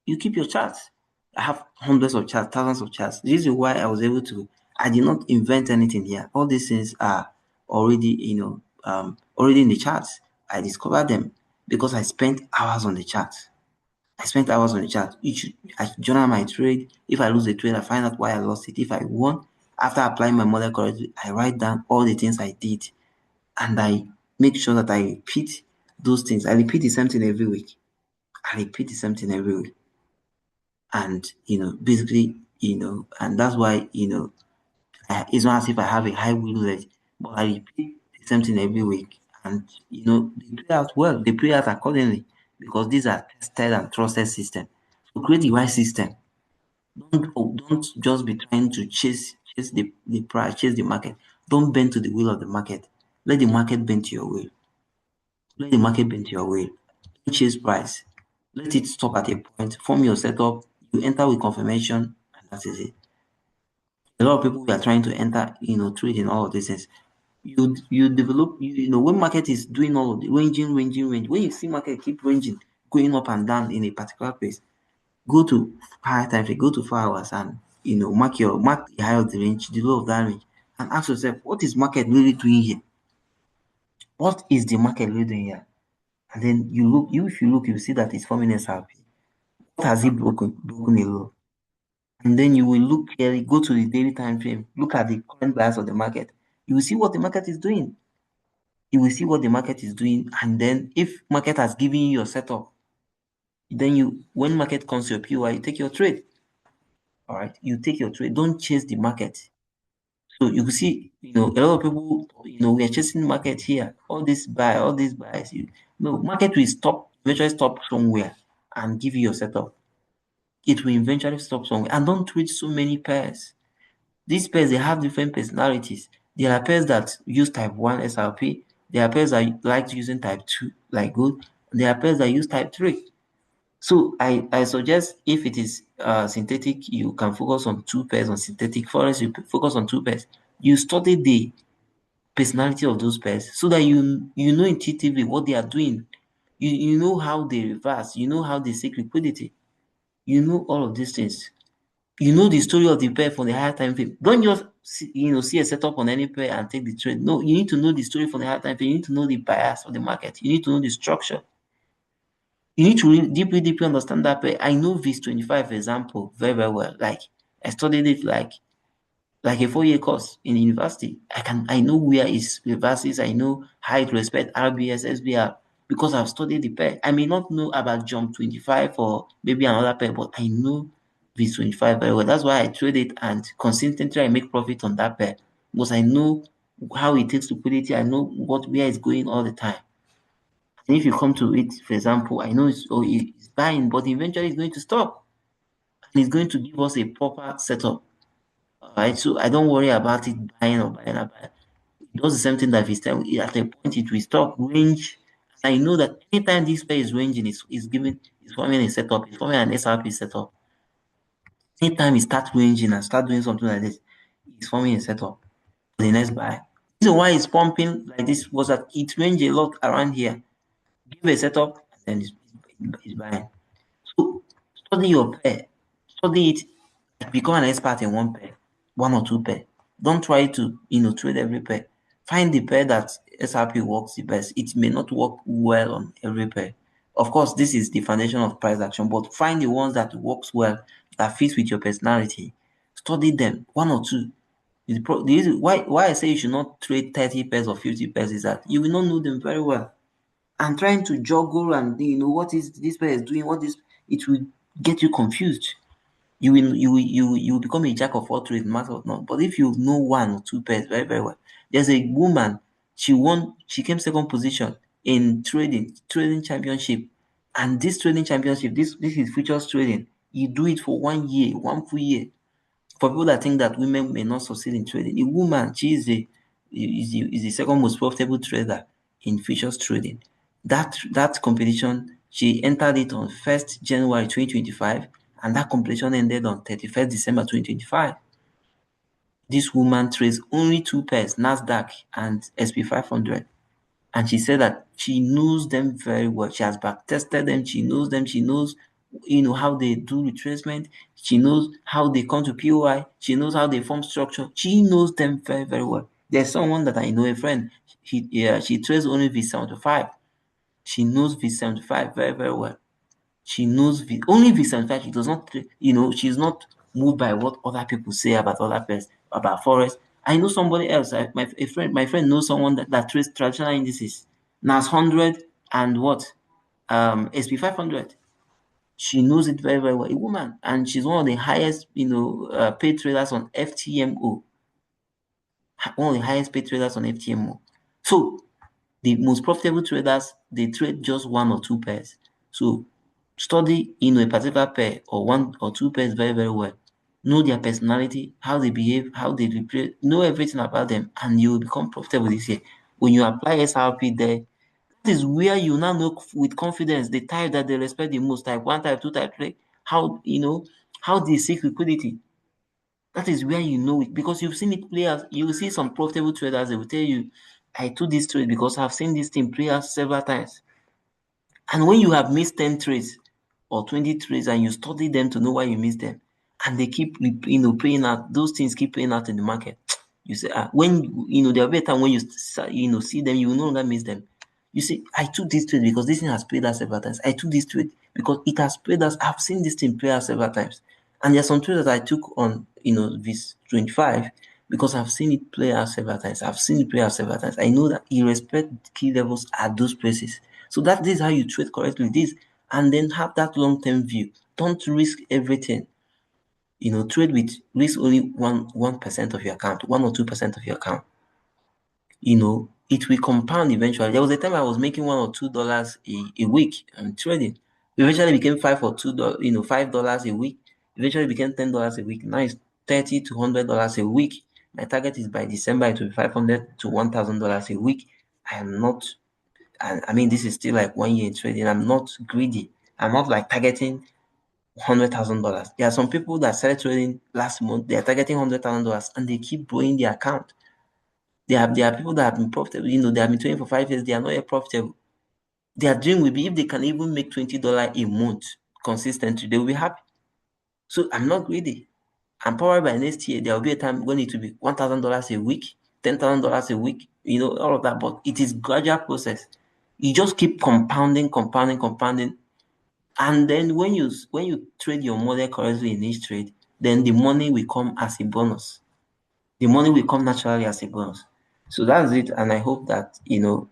You keep your charts. I have hundreds of charts, thousands of charts. This is why I was able to. I did not invent anything here. All these things are already, already in the charts. I discovered them because I spent hours on the charts. I spent hours on the chart. I journal my trade. If I lose a trade, I find out why I lost it. If I won, after applying my model correctly, I write down all the things I did, and I make sure that I repeat those things. I repeat the same thing every week. I repeat the same thing every week. And basically, and that's why it's not as if I have a high win rate, but I repeat the same thing every week. And they play out well, they play out accordingly because these are tested and trusted systems. So create the right system. Don't just be trying to chase the price, chase the market. Don't bend to the will of the market. Let the market bend to your will. Let the market bend to your will. Don't chase price. Let it stop at a point. Form your setup. You enter with confirmation, and that is it. A lot of people are trying to enter, trading all of these things. You develop, when market is doing all of the ranging, when you see market keep ranging, going up and down in a particular place, go to high time frame, go to 4 hours, and mark the high of the range, the low of that range, and ask yourself, what is market really doing here? What is the market really doing here? And then if you look, you see that it's forming SRP. What has it broken? Broken a low. And then you will look here, go to the daily time frame, look at the current bias of the market. You will see what the market is doing. You will see what the market is doing, and then if market has given you your setup, then when market comes to your PY, you take your trade. All right, you take your trade. Don't chase the market. So you can see, a lot of people, we are chasing market here. All this buys. Market will eventually stop somewhere and give you your setup. It will eventually stop somewhere. And don't trade so many pairs. These pairs, they have different personalities. There are pairs that use type 1 SRP. There are pairs that like using type 2, like good. There are pairs that use type 3. So I suggest if it is synthetic, you can focus on 2 pairs on synthetic. Forex, you focus on 2 pairs. You study the personality of those pairs so that you know intuitively what they are doing. You know how they reverse. You know how they seek liquidity. You know all of these things. You know the story of the pair from the higher time frame. Don't just see a setup on any pair and take the trade. No, you need to know the story from the higher time frame. You need to know the bias of the market. You need to know the structure. You need to really deeply understand that pair. I know VIX 25, for example, very, very well. Like I studied it like a 4-year course in university. I know where it reverses. I know how it respects RBS, SBR because I've studied the pair. I may not know about Jump 25 or maybe another pair, but I know VIX 25 very well. That's why I trade it and consistently I make profit on that pair because I know how it takes liquidity. I know where it's going all the time. And if you come to it, for example, I know it's buying, but eventually it's going to stop and it's going to give us a proper setup. All right, so I don't worry about it buying or buying or buying. It does the same thing that if it's time, at a point it will stop range. I know that anytime this pair is ranging, it's forming a setup, it's forming an SRP setup. Anytime it starts ranging and start doing something like this, it's forming a setup for the next buy. The reason why it's pumping like this was that it ranged a lot around here. Give a setup and then it's buying. So study your pair, study it, become an expert in one pair, 1 or 2 pair. Don't try to trade every pair. Find the pair that SRP works the best. It may not work well on every pair. Of course, this is the foundation of price action, but find the ones that works well, that fits with your personality. Study them, 1 or 2. The reason why I say you should not trade 30 pairs or 50 pairs is that you will not know them very well. And trying to juggle and what is this pair is doing, it will get you confused. You will become a jack of all trades, no matter what not. But if you know 1 or 2 pairs very, very well, there's a woman, she came second position in trading championship. And this trading championship, this is futures trading. You do it for 1 year, 1 full year. For people that think that women may not succeed in trading, a woman, she is the second most profitable trader in futures trading. That competition, she entered it on 1st January 2025, and that competition ended on 31st December 2025. This woman trades only 2 pairs, Nasdaq and SP 500. And she said that she knows them very well. She has back tested them. She knows them. She knows, how they do retracement. She knows how they come to POI. She knows how they form structure. She knows them very, very well. There's someone that I know, a friend. She trades only V75. She knows V75 very, very well. She knows only V75. She does not, she's not moved by what other people say about other pairs, about forex. I know somebody else. My friend knows someone that trades traditional indices, NAS 100 and what, SP 500. She knows it very, very well. A woman, and she's one of the highest, paid traders on FTMO. One of the highest paid traders on FTMO. So the most profitable traders, they trade just one or two pairs. So study, a particular pair or one or two pairs very, very well. Know their personality, how they behave, how they replay, know everything about them, and you will become profitable this year. When you apply SRP there, that is where you now know with confidence the type that they respect the most, type 1, type 2, type 3, how how they seek liquidity. That is where you know it, because you've seen it play out. You will see some profitable traders, they will tell you, I took this trade because I've seen this thing play out several times. And when you have missed 10 trades or 20 trades and you study them to know why you missed them, and they keep paying out, those things keep paying out in the market, you say, when there'll be a time when you see them, you will no longer miss them. You say, I took this trade because this thing has played out several times. I took this trade because it has played out. I've seen this thing play out several times. And there are some trades that I took on this 25 because I've seen it play out several times. I've seen it play out several times. I know that you respect key levels at those places. So this is how you trade correctly. This, and then have that long-term view. Don't risk everything. Trade with risk only 1% of your account, 1 or 2% of your account. It will compound eventually. There was a time I was making $1 or $2 a week on trading. Eventually became $5 or $2, $5 a week. Eventually became $10 a week. Now it's $30 to $100 a week. My target is by December it will be $500 to $1,000 a week. I am not. I mean, this is still like 1 year in trading. I'm not greedy. I'm not like targeting $100,000. There are some people that started trading last month. They are targeting $100,000 and they keep growing their account. There are people that have been profitable. They have been trading for 5 years. They are not yet profitable. Their dream will be if they can even make $20 a month consistently, they will be happy. So I'm not greedy. And probably by next year, there will be a time when it will be $1,000 a week, $10,000 a week, all of that. But it is gradual process. You just keep compounding, compounding, compounding. And then when you trade your money correctly in each trade, then the money will come as a bonus. The money will come naturally as a bonus. So that's it. And I hope that you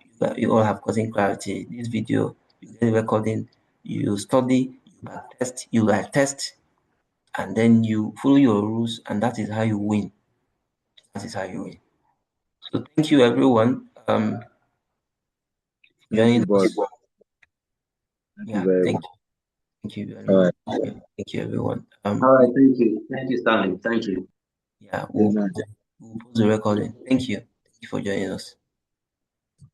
all have gotten clarity. This video, you get recording, you study, you back test, and then you follow your rules, and that is how you win. That is how you win. So thank you everyone. Thank Joining you, us. boss. Thank you Yeah, very thank much. you. Thank you very All much. right. Thank you everyone. All right, thank you. Thank you, Stanley. Thank you. Yeah, Amen. we'll pause the recording. Thank you. Thank you for joining us.